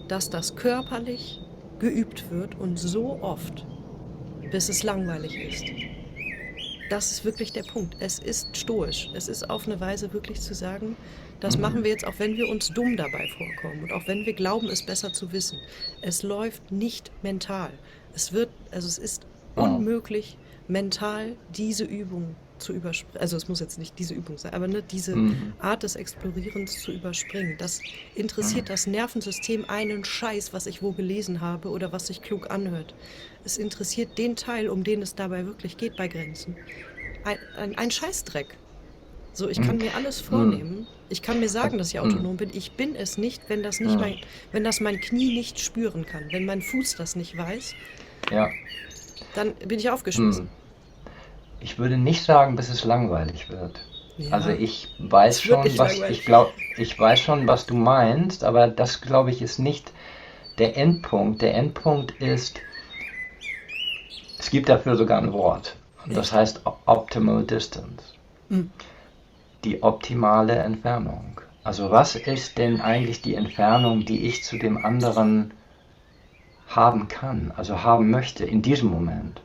dass das körperlich geübt wird und so oft, bis es langweilig ist. Das ist wirklich der Punkt. Es ist stoisch. Es ist auf eine Weise wirklich zu sagen, das machen wir jetzt, auch wenn wir uns dumm dabei vorkommen und auch wenn wir glauben, es besser zu wissen. Es läuft nicht mental. Es ist Oh. unmöglich, mental diese Übung zu überspringen. Also es muss jetzt nicht diese Übung sein, aber ne, diese Mhm. Art des Explorierens zu überspringen. Das interessiert das Nervensystem einen Scheiß, was ich wo gelesen habe oder was sich klug anhört. Es interessiert den Teil, um den es dabei wirklich geht bei Grenzen. Ein Scheißdreck. So, ich kann Mhm. mir alles Mhm. vornehmen. Ich kann mir sagen, dass ich Mhm. autonom bin. Ich bin es nicht, wenn das nicht Mhm. wenn das mein Knie nicht spüren kann. Wenn mein Fuß das nicht weiß, Ja. dann bin ich aufgeschmissen. Ich würde nicht sagen, bis es langweilig wird. Also Ja, ich weiß es wird schon, nicht langweilig. ich weiß schon, was du meinst, aber das, glaube ich, ist nicht der Endpunkt. Der Endpunkt ist, es gibt dafür sogar ein Wort. Und das Echt? heißt Optimal Distance. Hm. Die optimale Entfernung. Also was ist denn eigentlich die Entfernung, die ich zu dem anderen haben kann, also haben möchte in diesem Moment?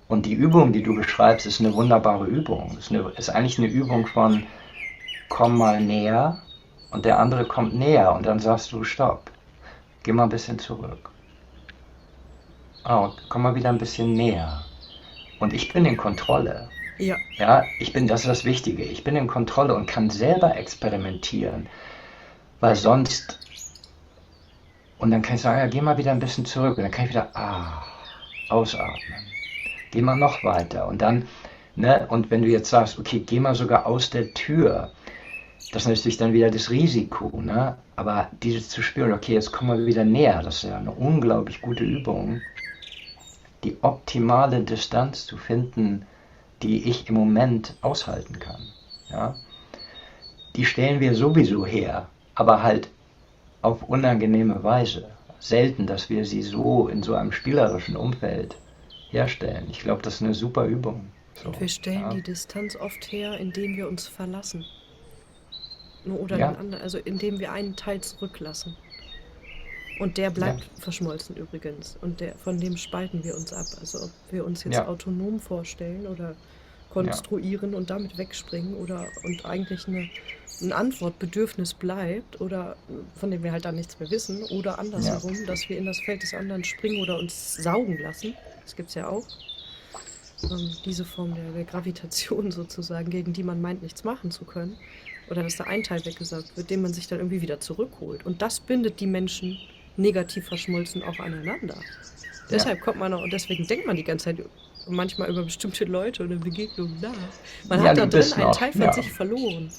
Und die Übung, die du beschreibst, ist eine wunderbare Übung. Ist eigentlich eine Übung von komm mal näher und der andere kommt näher und dann sagst du stopp, geh mal ein bisschen zurück. Oh, komm mal wieder ein bisschen näher. Und ich bin in Kontrolle. Ja, Ja, das ist das Wichtige. Ich bin in Kontrolle und kann selber experimentieren, weil sonst, und dann kann ich sagen, ja, geh mal wieder ein bisschen zurück und dann kann ich wieder, ausatmen. Geh mal noch weiter und dann, ne, und wenn du jetzt sagst, okay, geh mal sogar aus der Tür, das ist natürlich dann wieder das Risiko, ne, aber dieses zu spüren, okay, jetzt kommen wir wieder näher, das ist ja eine unglaublich gute Übung, die optimale Distanz zu finden, die ich im Moment aushalten kann, ja, die stellen wir sowieso her, aber halt auf unangenehme Weise. Selten, dass wir sie so in so einem spielerischen Umfeld herstellen. Ich glaube, das ist eine super Übung. So, und wir stellen ja. die Distanz oft her, indem wir uns verlassen. Oder den Ja, anderen, also indem wir einen Teil zurücklassen. Und der ja, bleibt verschmolzen übrigens. Und von dem spalten wir uns ab. Also ob wir uns jetzt ja, autonom vorstellen oder ja, konstruieren und damit wegspringen und eigentlich ein Antwortbedürfnis bleibt oder von dem wir halt dann nichts mehr wissen oder ja, andersherum, dass wir in das Feld des anderen springen oder uns saugen lassen. Das gibt es ja auch. Diese Form der Gravitation sozusagen, gegen die man meint, nichts machen zu können. Oder dass da ein Teil weggesaugt wird, den man sich dann irgendwie wieder zurückholt. Und das bindet die Menschen negativ verschmolzen auch aneinander. ja. Deshalb kommt man auch, und deswegen denkt man die ganze Zeit manchmal über bestimmte Leute oder Begegnungen nach. Man Ja, hat da du drin bist einen noch, Teil von ja. sich verloren.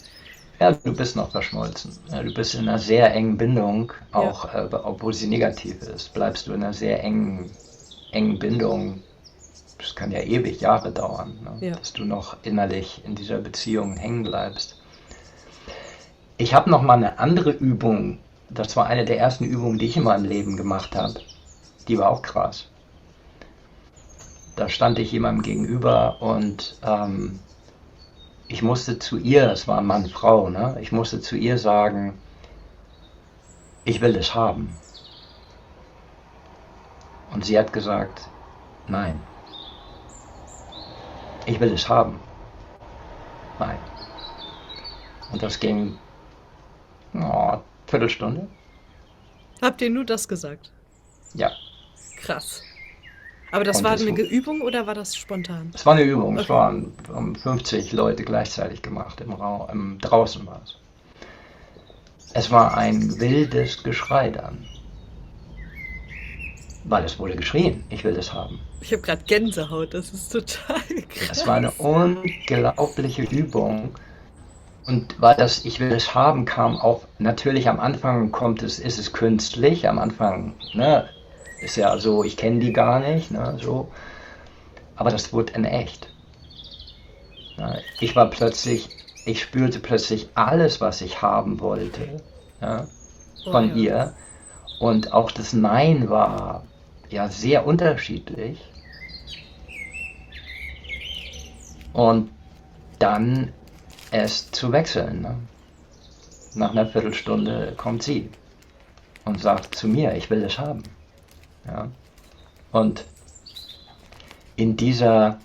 Ja, du bist noch verschmolzen. Ja, du bist in einer sehr engen Bindung, Ja, auch obwohl sie negativ ist, bleibst du in einer sehr engen Bindung. Das kann ja ewig Jahre dauern, ne? ja. Dass du noch innerlich in dieser Beziehung hängen bleibst. Ich habe noch mal eine andere Übung. Das war eine der ersten Übungen, die ich in meinem Leben gemacht habe. Die war auch krass. Da stand ich jemandem gegenüber und ich musste zu ihr, es war Mann, Frau, ne? Ich musste zu ihr sagen, ich will es haben. Und sie hat gesagt, nein, ich will es haben. Nein. Und das ging Viertelstunde. Habt ihr nur das gesagt? Ja, Krass. Aber das und war eine Übung oder war das spontan? es war eine Übung. Es Okay. waren 50 Leute gleichzeitig gemacht im Raum, draußen war es. Es war ein wildes Geschrei dann, weil es wurde geschrien, ich will das haben. Ich habe gerade Gänsehaut, das ist total Es war eine krass. unglaubliche Übung. Und weil das Ich will es haben kam auch, natürlich am Anfang ist es künstlich, am Anfang, ne, ist ja so, ich kenne die gar nicht, ne, so, aber das wurde in echt. Ne. Ich spürte plötzlich alles, was ich haben wollte, ja, Oh von ja. ihr. Und auch das Nein war ja sehr unterschiedlich. Und dann es zu wechseln. Ne? Nach einer Viertelstunde kommt sie und sagt zu mir, ich will es haben. Ja? Und in dieser,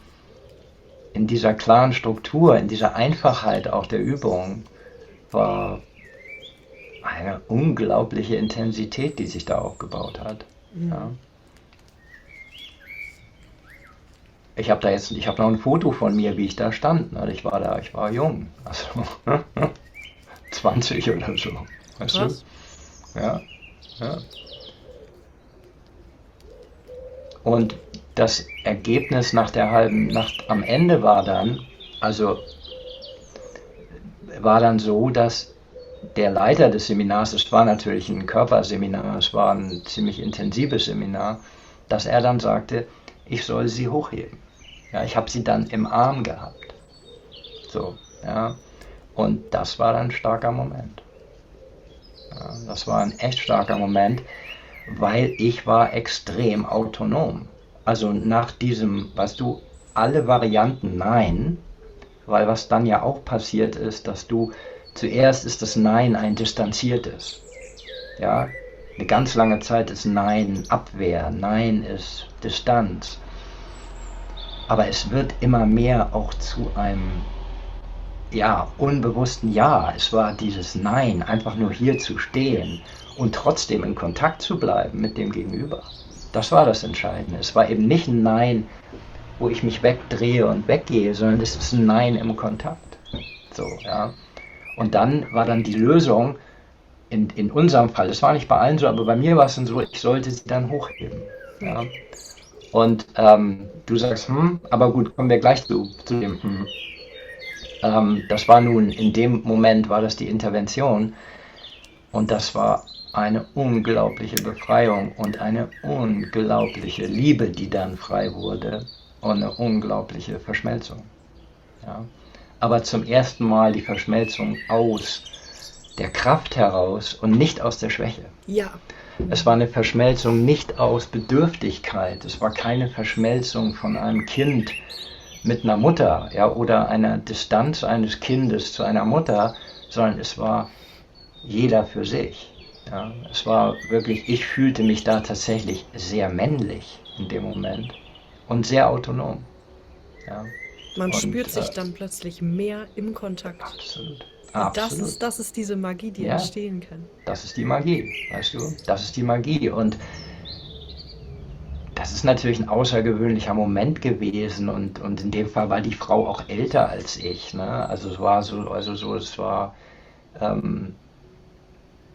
in dieser klaren Struktur, in dieser Einfachheit auch der Übung war eine unglaubliche Intensität, die sich da aufgebaut hat. Ja? Mhm. Ich habe noch ein Foto von mir, wie ich da stand. Ne? Ich war jung, also 20 oder so, weißt du? Krass. Ja, ja. Und das Ergebnis nach der halben Nacht am Ende also war dann so, dass der Leiter des Seminars, es war natürlich ein Körperseminar, es war ein ziemlich intensives Seminar, dass er dann sagte, ich soll sie hochheben. Ja, ich habe sie dann im Arm gehabt. So, ja. Und das war dann ein starker Moment. Ja, das war ein echt starker Moment, weil ich war extrem autonom. Also nach diesem, weißt du, alle Varianten Nein, weil was dann ja auch passiert ist, dass du zuerst ist das Nein ein distanziertes. Ja, eine ganz lange Zeit ist Nein Abwehr, Nein ist Distanz. Aber es wird immer mehr auch zu einem ja, unbewussten Ja. Es war dieses Nein, einfach nur hier zu stehen und trotzdem in Kontakt zu bleiben mit dem Gegenüber. Das war das Entscheidende. Es war eben nicht ein Nein, wo ich mich wegdrehe und weggehe, sondern es ist ein Nein im Kontakt. So, ja. Und dann war dann die Lösung, in unserem Fall, das war nicht bei allen so, aber bei mir war es dann so, ich sollte sie dann hochheben. Hm. Ja. Und du sagst, aber gut, kommen wir gleich zu dem. Das war nun, in dem Moment war das die Intervention und das war eine unglaubliche Befreiung und eine unglaubliche Liebe, die dann frei wurde und eine unglaubliche Verschmelzung. Ja. Aber zum ersten Mal die Verschmelzung aus der Kraft heraus und nicht aus der Schwäche. Ja. Es war eine Verschmelzung nicht aus Bedürftigkeit. Es war keine Verschmelzung von einem Kind mit einer Mutter, ja, oder einer Distanz eines Kindes zu einer Mutter, sondern es war jeder für sich. Ja. Es war wirklich, ich fühlte mich da tatsächlich sehr männlich in dem Moment und sehr autonom. Ja. Man spürt Und sich dann plötzlich mehr im Kontakt. absolut, Und absolut. das ist diese Magie, die Ja, entstehen kann. das ist die Magie, weißt du? Das ist die Magie. Und das ist natürlich ein außergewöhnlicher Moment gewesen und in dem Fall war die Frau auch älter als ich, ne? Ähm,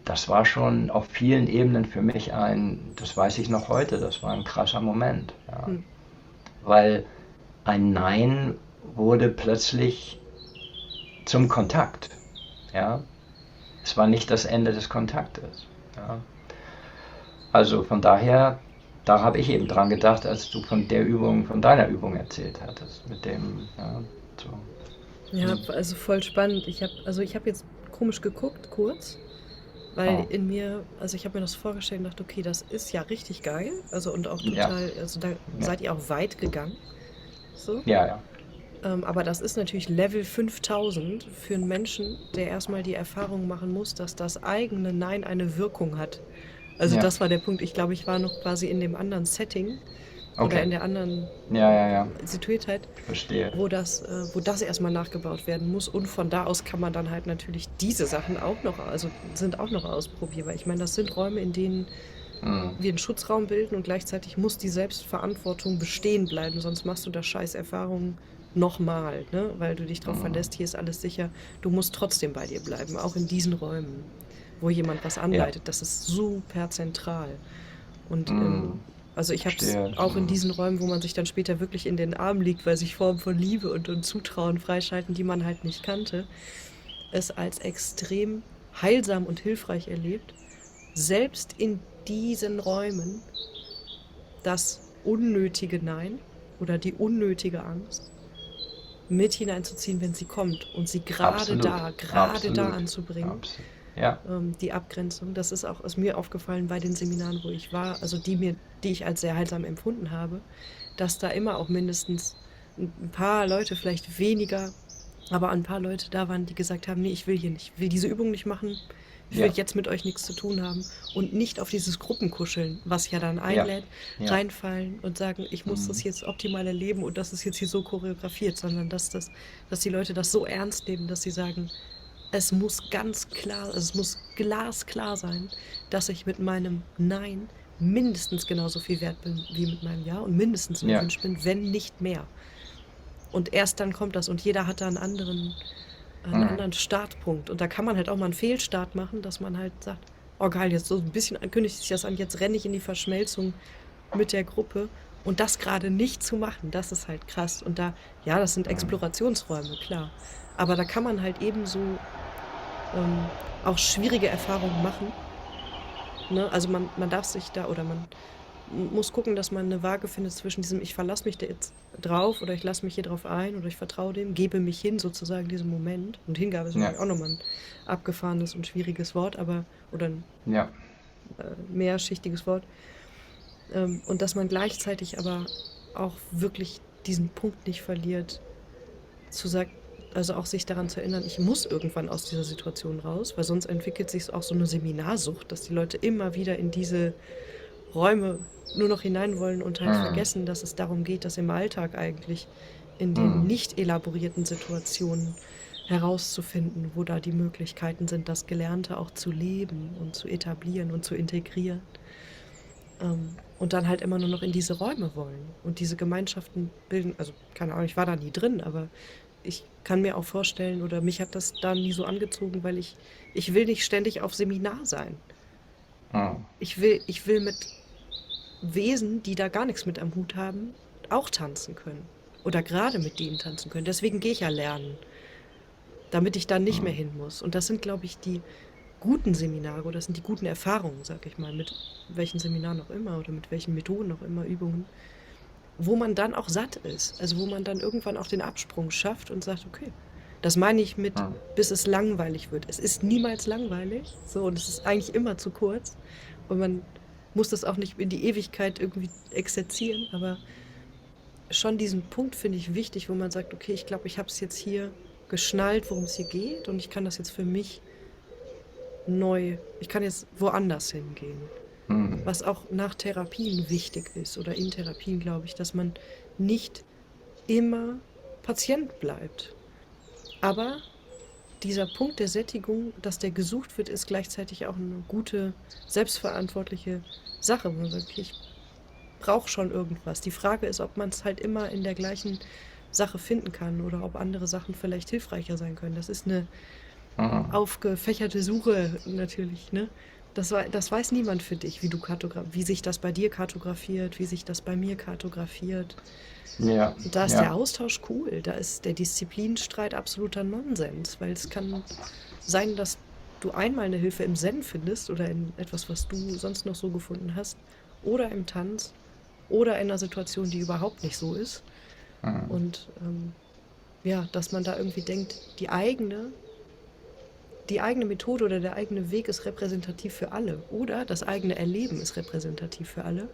das war schon auf vielen Ebenen für mich das weiß ich noch heute, das war ein krasser Moment, ja. Hm. Weil ein Nein wurde plötzlich zum Kontakt, ja. Es war nicht das Ende des Kontaktes, ja. Also von daher, da habe ich eben dran gedacht, als du von deiner Übung erzählt hattest, mit dem, ja, so. Ja, Hm. also voll spannend. Ich habe jetzt komisch geguckt, kurz, weil Oh, in mir, also ich habe mir das vorgestellt und dachte, okay, das ist ja richtig geil. Also und auch ja, total, also da ja, seid ihr auch weit gegangen. So. ja, ja, Aber das ist natürlich Level 5000 für einen Menschen, der erstmal die Erfahrung machen muss, dass das eigene Nein eine Wirkung hat. Also ja, das war der Punkt. Ich glaube, ich war noch quasi in dem anderen Setting. oder Okay. in der anderen Ja, ja, ja. Situiertheit, Ich verstehe. wo das erstmal nachgebaut werden muss. Und von da aus kann man dann halt natürlich diese Sachen auch noch, also sind auch noch ausprobierbar. Ich meine, das sind Räume, in denen Mhm. wir einen Schutzraum bilden und gleichzeitig muss die Selbstverantwortung bestehen bleiben, sonst machst du da scheiß Erfahrungen nochmal, ne? Weil du dich darauf Mhm. verlässt, hier ist alles sicher. Du musst trotzdem bei dir bleiben, auch in diesen Räumen, wo jemand was Ja. anleitet. Das ist super zentral. Und Mhm. also ich habe es Verstehe. auch in Mhm. diesen Räumen, wo man sich dann später wirklich in den Arm liegt, weil sich Formen von Liebe und Zutrauen freischalten, die man halt nicht kannte, es als extrem heilsam und hilfreich erlebt, selbst in diesen Räumen das unnötige Nein oder die unnötige Angst mit hineinzuziehen, wenn sie kommt und sie Absolut. gerade da Absolut. anzubringen, Absolut. Ja. die Abgrenzung. Das ist mir aufgefallen bei den Seminaren, wo ich war, also die ich als sehr heilsam empfunden habe, dass da immer auch mindestens ein paar Leute, vielleicht weniger, aber ein paar Leute da waren, die gesagt haben, nee, ich will hier nicht, ich will diese Übung nicht machen, ich will Ja. jetzt mit euch nichts zu tun haben und nicht auf dieses Gruppenkuscheln, was ja dann Ja. einlädt, Ja. reinfallen und sagen, ich muss das Mhm. jetzt optimal erleben und das ist jetzt hier so choreografiert, sondern dass die Leute das so ernst nehmen, dass sie sagen, es muss ganz klar, also es muss glasklar sein, dass ich mit meinem Nein mindestens genauso viel wert bin wie mit meinem Ja und mindestens so Ja. erwünscht bin, wenn nicht mehr. Und erst dann kommt das und jeder hat da einen Mhm. anderen Startpunkt. Und da kann man halt auch mal einen Fehlstart machen, dass man halt sagt, oh geil, jetzt so ein bisschen kündigt sich das an, jetzt renne ich in die Verschmelzung mit der Gruppe. Und das gerade nicht zu machen, das ist halt krass. Und da, ja, das sind Mhm. Explorationsräume, klar. Aber da kann man halt ebenso auch schwierige Erfahrungen machen. Ne? Also man darf sich da oder man muss gucken, dass man eine Waage findet zwischen diesem, ich verlasse mich da jetzt drauf oder ich lasse mich hier drauf ein oder ich vertraue dem, gebe mich hin sozusagen diesem Moment. Und Hingabe ist Ja. natürlich auch nochmal ein abgefahrenes und schwieriges Wort, aber oder ein Ja. mehrschichtiges Wort. Und dass man gleichzeitig aber auch wirklich diesen Punkt nicht verliert, zu sagen, also auch sich daran zu erinnern, ich muss irgendwann aus dieser Situation raus, weil sonst entwickelt sich auch so eine Seminarsucht, dass die Leute immer wieder in diese Räume nur noch hinein wollen und halt Mhm. vergessen, dass es darum geht, dass im Alltag eigentlich in den Mhm. nicht elaborierten Situationen herauszufinden, wo da die Möglichkeiten sind, das Gelernte auch zu leben und zu etablieren und zu integrieren. Und dann halt immer nur noch in diese Räume wollen und diese Gemeinschaften bilden. Also, keine Ahnung, ich war da nie drin, aber ich kann mir auch vorstellen, oder mich hat das da nie so angezogen, weil ich will nicht ständig auf Seminar sein. Mhm. Ich will mit Wesen, die da gar nichts mit am Hut haben, auch tanzen können. Oder gerade mit denen tanzen können. Deswegen gehe ich ja lernen, damit ich da nicht mehr Mhm. hin muss. Und das sind, glaube ich, die guten Seminare oder das sind die guten Erfahrungen, sag ich mal, mit welchen Seminaren auch immer oder mit welchen Methoden auch immer, Übungen, wo man dann auch satt ist. Also wo man dann irgendwann auch den Absprung schafft und sagt, okay, das meine ich mit, Mhm. bis es langweilig wird. Es ist niemals langweilig, so, und es ist eigentlich immer zu kurz. Und man muss das auch nicht in die Ewigkeit irgendwie exerzieren, aber schon diesen Punkt finde ich wichtig, wo man sagt, okay, ich glaube, ich habe es jetzt hier geschnallt, worum es hier geht und ich kann das jetzt für mich ich kann jetzt woanders hingehen. Mhm. Was auch nach Therapien wichtig ist oder in Therapien, glaube ich, dass man nicht immer Patient bleibt. Aber dieser Punkt der Sättigung, dass der gesucht wird, ist gleichzeitig auch eine gute, selbstverantwortliche Sache, wo man sagt, okay, ich brauche schon irgendwas. Die Frage ist, ob man es halt immer in der gleichen Sache finden kann oder ob andere Sachen vielleicht hilfreicher sein können. Das ist eine Mhm. aufgefächerte Suche natürlich, ne? Das weiß niemand für dich, wie sich das bei dir kartografiert, wie sich das bei mir kartografiert. Ja. Und da ist der Ja. Austausch cool, da ist der Disziplinstreit absoluter Nonsens, weil es kann sein, dass du einmal eine Hilfe im Zen findest oder in etwas, was du sonst noch so gefunden hast, oder im Tanz oder in einer Situation, die überhaupt nicht so ist. Mhm. Und ja, dass man da irgendwie denkt, die eigene Methode oder der eigene Weg ist repräsentativ für alle oder das eigene Erleben ist repräsentativ für alle,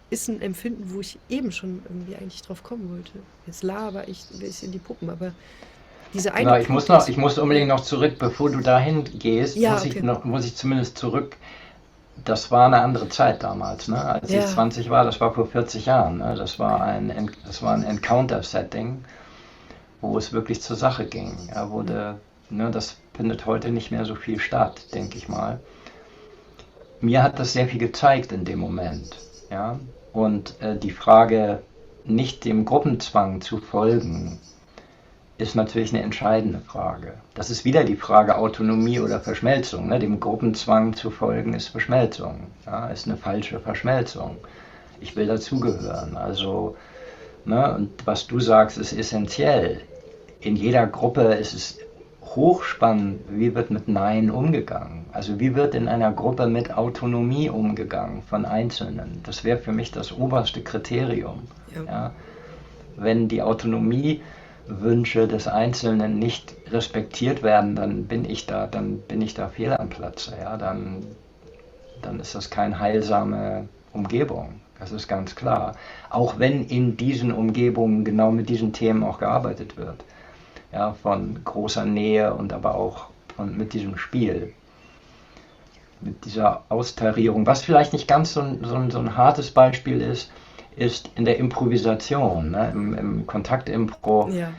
ist ein Empfinden, wo ich eben schon irgendwie eigentlich drauf kommen wollte. Jetzt laber ich ein bisschen die Puppen, aber dieser eine Genau, Punkt ist, ich muss ja, unbedingt noch zurück, bevor du dahin gehst, ja, okay. muss ich zumindest zurück das war eine andere Zeit damals, ne? Als ich Ja, 20 war, das war vor 40 Jahren, ne? Das war ein Encounter-Setting, wo es wirklich zur Sache ging. Ne, das findet heute nicht mehr so viel statt, denke ich mal. Mir hat das sehr viel gezeigt in dem Moment, ja. Und die Frage, nicht dem Gruppenzwang zu folgen, ist natürlich eine entscheidende Frage. Das ist wieder die Frage Autonomie oder Verschmelzung. Ne? Dem Gruppenzwang zu folgen ist Verschmelzung, ja? Ist eine falsche Verschmelzung. Ich will dazugehören. Also, ne? Und was du sagst, ist essentiell. In jeder Gruppe ist es hochspannend, wie wird mit Nein umgegangen. Also wie wird in einer Gruppe mit Autonomie umgegangen von Einzelnen. Das wäre für mich das oberste Kriterium. ja. Ja? Wenn die Autonomiewünsche des Einzelnen nicht respektiert werden, dann bin ich da fehl am Platze. Ja? Dann ist das keine heilsame Umgebung. Das ist ganz klar. Auch wenn in diesen Umgebungen genau mit diesen Themen auch gearbeitet wird. Ja, von großer Nähe und aber auch mit diesem Spiel, mit dieser Austarierung. Was vielleicht nicht ganz so ein hartes Beispiel ist in der Improvisation, ne? Im Kontaktimpro Ja.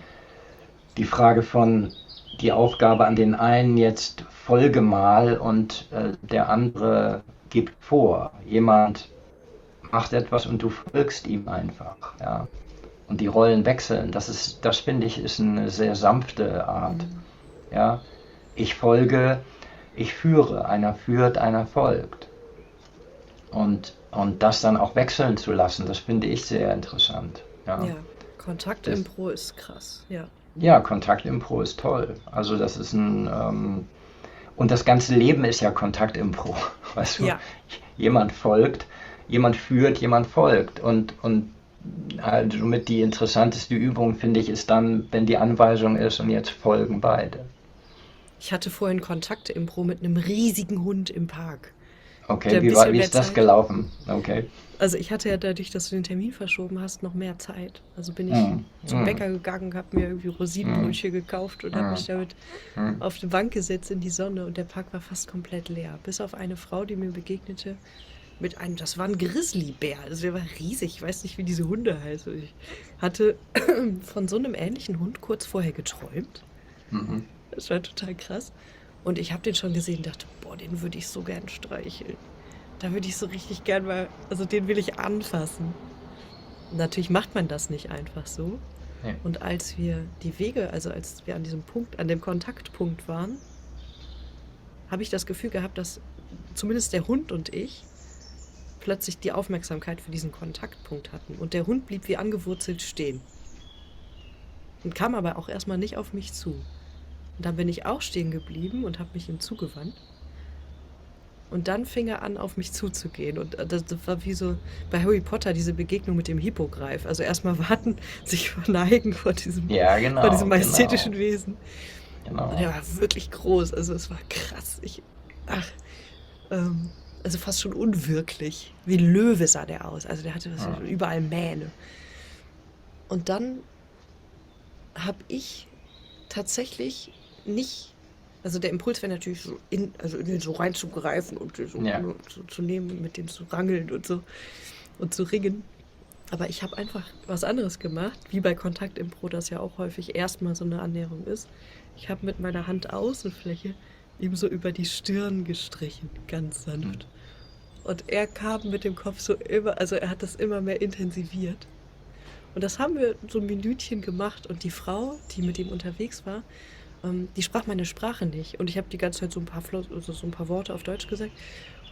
die Frage von die Aufgabe an den einen jetzt folge mal und der andere gibt vor. Jemand macht etwas und du folgst ihm einfach. Ja? Und die Rollen wechseln. Das finde ich, ist eine sehr sanfte Art. Mhm. Ja? Ich folge, ich führe. Einer führt, einer folgt. Und das dann auch wechseln zu lassen, das finde ich sehr interessant. Ja, Ja. das, Kontaktimpro ist krass. Ja. ja, Kontaktimpro ist toll. Also und das ganze Leben ist ja Kontaktimpro. Weißt du, Ja. jemand folgt, jemand führt, jemand folgt. Und halt somit die interessanteste Übung, finde ich, ist dann, wenn die Anweisung ist und jetzt folgen beide. Ich hatte vorhin Kontaktimpro mit einem riesigen Hund im Park, der Okay, ein bisschen wie mehr ist das Zeit. gelaufen? Okay. Also ich hatte ja dadurch, dass du den Termin verschoben hast, noch mehr Zeit. Also bin ich Mm, zum mm, Bäcker gegangen, habe mir irgendwie mm, Rosinenbrötchen gekauft und habe mich mm, damit mm. auf die Bank gesetzt in die Sonne und der Park war fast komplett leer. Bis auf eine Frau, die mir begegnete mit einem, das war ein Grizzlybär. Also der war riesig. Ich weiß nicht, wie diese Hunde heißen. Ich hatte von so einem ähnlichen Hund kurz vorher geträumt. Mhm. Das war total krass. Und ich habe den schon gesehen und dachte, boah, den würde ich so gern streicheln. Da würde ich so richtig gern mal, also den will ich anfassen. Natürlich macht man das nicht einfach so. Ja. Und als wir die Wege, also als wir an diesem Punkt, an dem Kontaktpunkt waren, habe ich das Gefühl gehabt, dass zumindest der Hund und ich plötzlich die Aufmerksamkeit für diesen Kontaktpunkt hatten. Und der Hund blieb wie angewurzelt stehen und kam aber auch erstmal nicht auf mich zu. Und dann bin ich auch stehen geblieben und habe mich ihm zugewandt. Und dann fing er an, auf mich zuzugehen. Und das war wie so bei Harry Potter diese Begegnung mit dem Hippogreif. Also erstmal warten, sich verneigen Ja, vor diesem genau, genau, majestätischen Wesen. Und er genau. war wirklich groß. Also es war krass. Ach, also fast schon unwirklich. Wie ein Löwe sah der aus. Also der hatte Hm. überall Mähne. Und dann habe ich tatsächlich nicht, also der Impuls wäre natürlich so also in den so reinzugreifen und den so, Ja. so zu nehmen und mit dem zu rangeln und so und zu ringen. Aber ich habe einfach was anderes gemacht, wie bei Kontaktimpro das ja auch häufig erstmal so eine Annäherung ist. Ich habe mit meiner Handaußenfläche ihm so über die Stirn gestrichen, ganz Hm. sanft. Und er kam mit dem Kopf so immer, also er hat das immer mehr intensiviert. Und das haben wir so ein Minütchen gemacht und die Frau, die mit ihm unterwegs war, die sprach meine Sprache nicht. Und ich habe die ganze Zeit also so ein paar Worte auf Deutsch gesagt.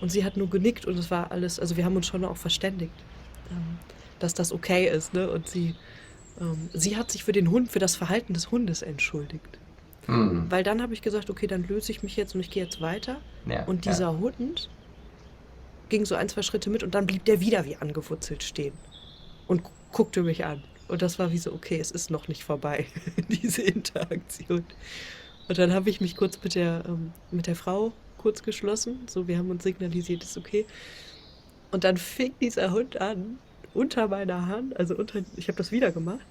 Und sie hat nur genickt und es war alles, also wir haben uns schon auch verständigt, ähm, dass das okay ist, ne? Und sie hat sich für den Hund, für das Verhalten des Hundes entschuldigt. Hm. Weil dann habe ich gesagt, okay, dann löse ich mich jetzt und ich gehe jetzt weiter. Ja, Und ja. dieser Hund ging so ein, zwei Schritte mit und dann blieb der wieder wie angewurzelt stehen und guckte mich an. Und das war wie so, okay, es ist noch nicht vorbei, diese Interaktion. Und dann habe ich mich kurz mit der Frau kurz geschlossen. So, wir haben uns signalisiert, ist okay. Und dann fing dieser Hund an, unter meiner Hand, also ich habe das wieder gemacht,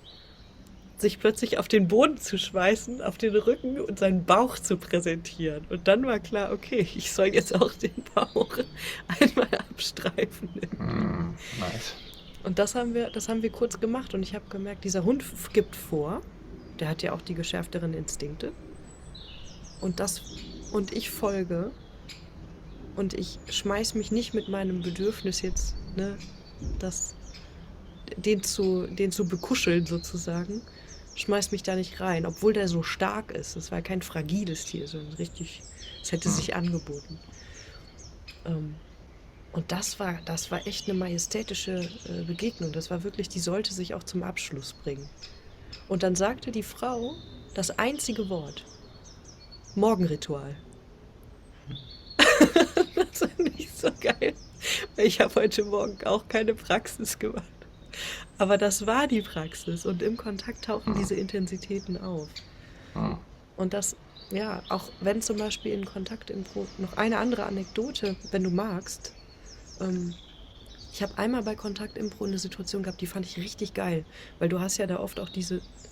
sich plötzlich auf den Boden zu schmeißen, auf den Rücken und seinen Bauch zu präsentieren. Und dann war klar, okay, ich soll jetzt auch den Bauch einmal abstreifen. Nice. Und das haben wir kurz gemacht und ich habe gemerkt, dieser Hund gibt vor, der hat ja auch die geschärfteren Instinkte und ich folge und ich schmeiß mich nicht mit meinem Bedürfnis jetzt, ne, das, den zu bekuscheln sozusagen, schmeiß mich da nicht rein, obwohl der so stark ist. Es war kein fragiles Tier, sondern richtig, es hätte sich angeboten. Ähm, Und das war echt eine majestätische Begegnung. Das war wirklich, die sollte sich auch zum Abschluss bringen. Und dann sagte die Frau das einzige Wort: Morgenritual. Das fand ich so geil. Weil ich habe heute Morgen auch keine Praxis gemacht. Aber das war die Praxis. Und im Kontakt tauchen diese Intensitäten auf. Hm. Und das, ja, auch wenn zum Beispiel in Kontaktimpro noch eine andere Anekdote, wenn du magst. Ich habe einmal bei Kontaktimpro eine Situation gehabt, die fand ich richtig geil, weil du hast ja da oft auch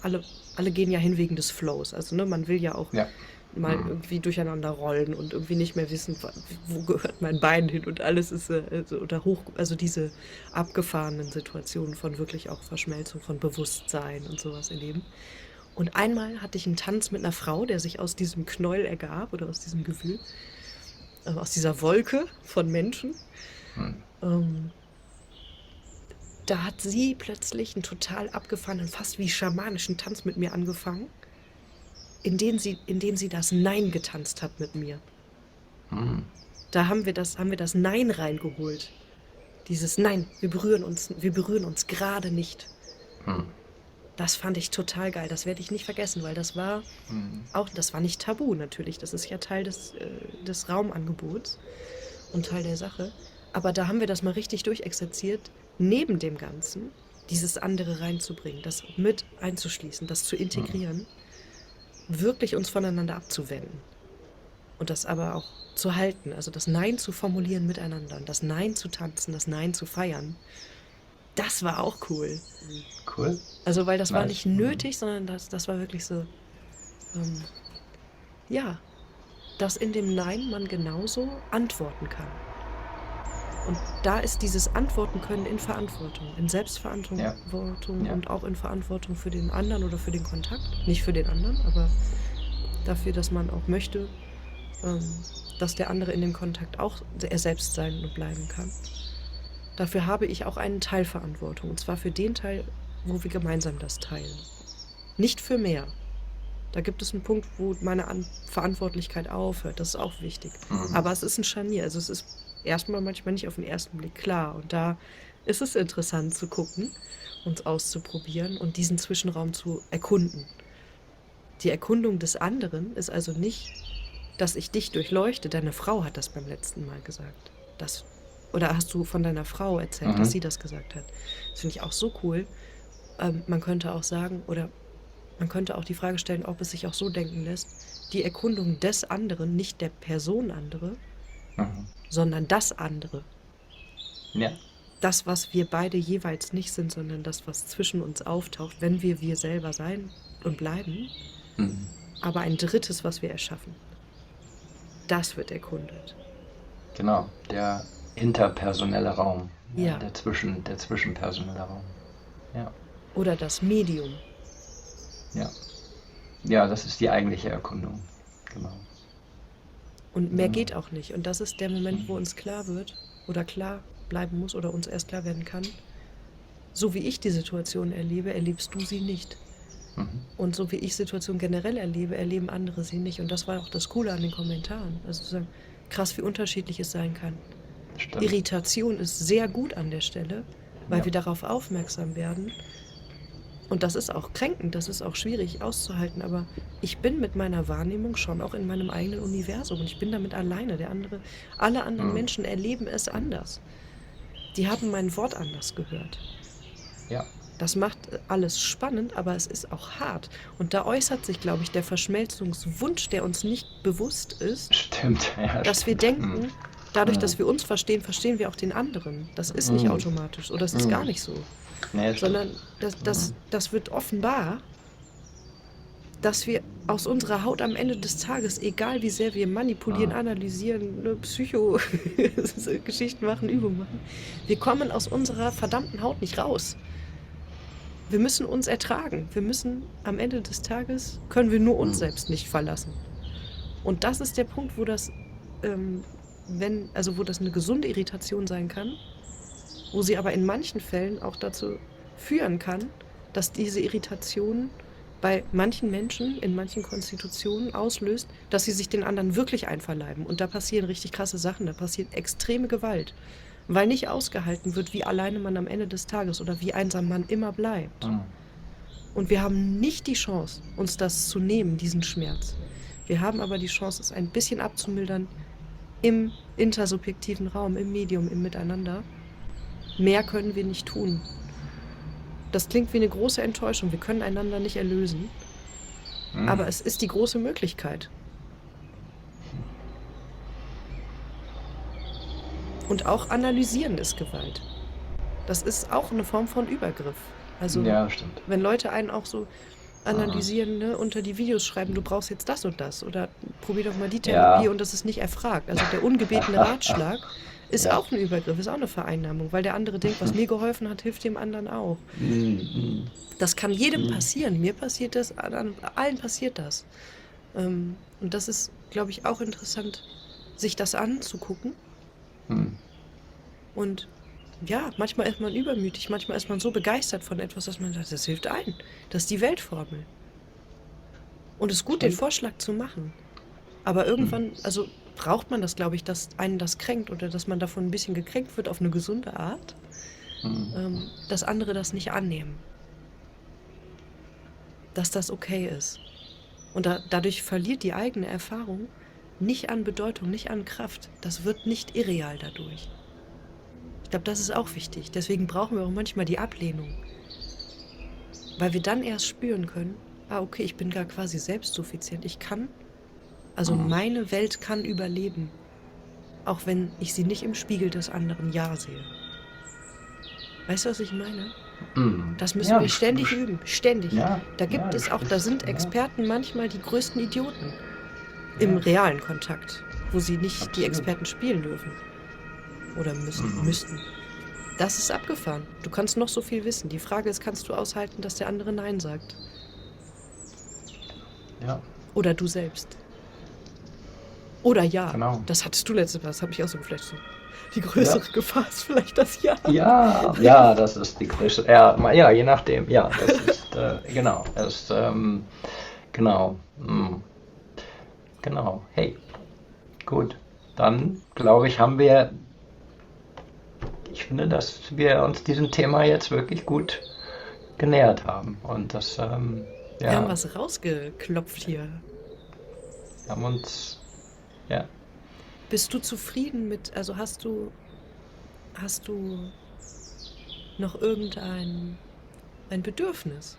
alle gehen ja hin wegen des Flows, also ne, man will ja auch Ja. mal irgendwie durcheinander rollen und irgendwie nicht mehr wissen, wo gehört mein Bein hin und alles ist also diese abgefahrenen Situationen von wirklich auch Verschmelzung von Bewusstsein und sowas erleben. Und einmal hatte ich einen Tanz mit einer Frau, der sich aus diesem Knäuel ergab oder aus diesem Gefühl, aus dieser Wolke von Menschen. Ähm, Da hat sie plötzlich einen total abgefahrenen, fast wie schamanischen Tanz mit mir angefangen, in dem sie das Nein getanzt hat mit mir. Da haben wir das Nein reingeholt. Dieses Nein, wir berühren uns gerade nicht. Das fand ich total geil. Das werde ich nicht vergessen, weil das war nicht tabu natürlich. Das ist ja Teil des Raumangebots und Teil der Sache. Aber da haben wir das mal richtig durchexerziert, neben dem Ganzen dieses andere reinzubringen, das mit einzuschließen, das zu integrieren, wirklich uns voneinander abzuwenden und das aber auch zu halten, also das Nein zu formulieren miteinander und das Nein zu tanzen, das Nein zu feiern. Das war auch cool. Cool. Also weil das war Nice. nicht nötig, sondern das war wirklich so, ja, dass in dem Nein man genauso antworten kann. Und da ist dieses Antworten können in Verantwortung, in Selbstverantwortung Ja. Ja. und auch in Verantwortung für den anderen oder für den Kontakt. Nicht für den anderen, aber dafür, dass man auch möchte, dass der andere in dem Kontakt auch er selbst sein und bleiben kann. Dafür habe ich auch einen Teil Verantwortung. Und zwar für den Teil, wo wir gemeinsam das teilen. Nicht für mehr. Da gibt es einen Punkt, wo meine Verantwortlichkeit aufhört. Das ist auch wichtig. Aber es ist ein Scharnier. Also es ist erstmal manchmal nicht auf den ersten Blick klar. Und da ist es interessant zu gucken, uns auszuprobieren und diesen Zwischenraum zu erkunden. Die Erkundung des anderen ist also nicht, dass ich dich durchleuchte. Deine Frau hat das beim letzten Mal gesagt. Oder hast du von deiner Frau erzählt, dass sie das gesagt hat? Das finde ich auch so cool. Man könnte auch sagen, oder man könnte auch die Frage stellen, ob es sich auch so denken lässt, die Erkundung des anderen, nicht der Person andere, sondern das andere. Ja. Das, was wir beide jeweils nicht sind, sondern das, was zwischen uns auftaucht, wenn wir selber sein und bleiben, aber ein drittes, was wir erschaffen. Das wird erkundet. Genau, der interpersonelle Raum. Ja. Der zwischenpersonelle Raum. Ja. Oder das Medium. Ja. Ja, das ist die eigentliche Erkundung. Genau. Und mehr geht auch nicht. Und das ist der Moment, wo uns klar wird oder klar bleiben muss oder uns erst klar werden kann. So wie ich die Situation erlebe, erlebst du sie nicht. Und so wie ich Situationen generell erlebe, erleben andere sie nicht. Und das war auch das Coole an den Kommentaren. Also zu sagen, krass, wie unterschiedlich es sein kann. Stimmt. Irritation ist sehr gut an der Stelle, weil Ja. wir darauf aufmerksam werden. Und das ist auch kränkend, das ist auch schwierig auszuhalten, aber ich bin mit meiner Wahrnehmung schon auch in meinem eigenen Universum und ich bin damit alleine. Alle anderen Menschen erleben es anders. Die haben mein Wort anders gehört. Ja. Das macht alles spannend, aber es ist auch hart. Und da äußert sich, glaube ich, der Verschmelzungswunsch, der uns nicht bewusst ist, Stimmt. Ja, dass wir denken, dadurch, dass wir uns verstehen, verstehen wir auch den anderen. Das ist nicht automatisch oder es ist gar nicht so. Nee, Sondern das wird offenbar dass wir aus unserer Haut am Ende des Tages, egal wie sehr wir manipulieren, analysieren, ne, Geschichten machen, Übungen machen, wir kommen aus unserer verdammten Haut nicht raus. Wir müssen uns ertragen. Wir müssen am Ende des Tages, können wir nur uns selbst nicht verlassen. Und das ist der Punkt, wo das, wo das eine gesunde Irritation sein kann, wo sie aber in manchen Fällen auch dazu führen kann, dass diese Irritation bei manchen Menschen in manchen Konstitutionen auslöst, dass sie sich den anderen wirklich einverleiben. Und da passieren richtig krasse Sachen, da passiert extreme Gewalt, weil nicht ausgehalten wird, wie alleine man am Ende des Tages oder wie einsam man immer bleibt. Und wir haben nicht die Chance, uns das zu nehmen, diesen Schmerz. Wir haben aber die Chance, es ein bisschen abzumildern im intersubjektiven Raum, im Medium, im Miteinander. Mehr können wir nicht tun. Das klingt wie eine große Enttäuschung. Wir können einander nicht erlösen. Aber es ist die große Möglichkeit. Und auch analysieren ist Gewalt. Das ist auch eine Form von Übergriff. Also Ja, stimmt. wenn Leute einen auch so analysieren, ne, unter die Videos schreiben, du brauchst jetzt das und das oder probier doch mal die Therapie und das ist nicht erfragt. Also der ungebetene Ratschlag ist Ja. auch ein Übergriff, ist auch eine Vereinnahmung, weil der andere denkt, was mir geholfen hat, hilft dem anderen auch. Das kann jedem passieren. Mir passiert das, allen passiert das. Und das ist, glaube ich, auch interessant, sich das anzugucken. Und ja, manchmal ist man übermütig, manchmal ist man so begeistert von etwas, dass man sagt, das hilft allen. Das ist die Weltformel. Und es ist gut, den Vorschlag zu machen. Aber irgendwann, also braucht man das, glaube ich, dass einen das kränkt oder dass man davon ein bisschen gekränkt wird auf eine gesunde Art, dass andere das nicht annehmen. Dass das okay ist. Und dadurch verliert die eigene Erfahrung nicht an Bedeutung, nicht an Kraft. Das wird nicht irreal dadurch. Ich glaube, das ist auch wichtig. Deswegen brauchen wir auch manchmal die Ablehnung. Weil wir dann erst spüren können, okay, ich bin gar quasi selbstsuffizient. Ich kann, also meine Welt kann überleben. Auch wenn ich sie nicht im Spiegel des anderen Ja sehe. Weißt du, was ich meine? Das müssen wir ständig üben. Ständig. Ja, Da gibt es auch, da sind Experten manchmal die größten Idioten. Im realen Kontakt, wo sie nicht die Absolut. Experten spielen dürfen. Oder müssten. Das ist abgefahren. Du kannst noch so viel wissen. Die Frage ist, kannst du aushalten, dass der andere Nein sagt? Ja, Oder du selbst? Oder ja. Genau. Das hattest du letztes Mal, das habe ich auch so vielleicht so. Die größere Gefahr ist vielleicht das Ja. ja, das ist die größte. Ja, je nachdem. Ja, das ist genau. Das genau. Genau. Hey, gut. Dann glaube ich, ich finde, dass wir uns diesem Thema jetzt wirklich gut genähert haben. Und das, Wir haben was rausgeklopft hier. wir haben uns, ja. Bist du zufrieden mit, also hast du noch irgendein ein Bedürfnis?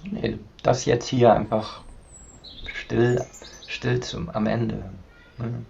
Nee, das jetzt hier einfach still am Ende. Ne?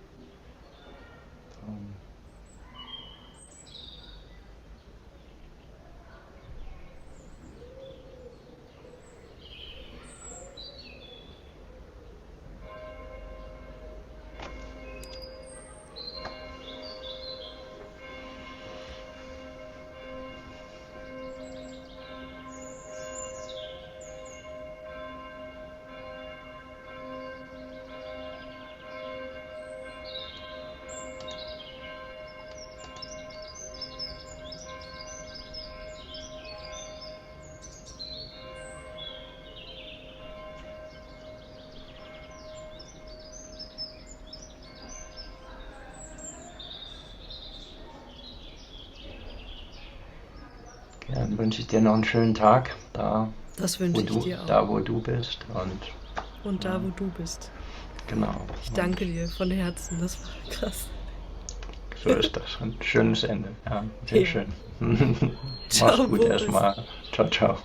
Ja, dann wünsche ich dir noch einen schönen Tag, Das wünsche ich dir auch. da wo du bist. Und da, wo du bist. Genau. Ich danke dir von Herzen. Das war krass. So ist das. Ein schönes Ende. Ja, sehr Ja. schön. Mach's Ciao, gut Boris. erstmal. Ciao, ciao.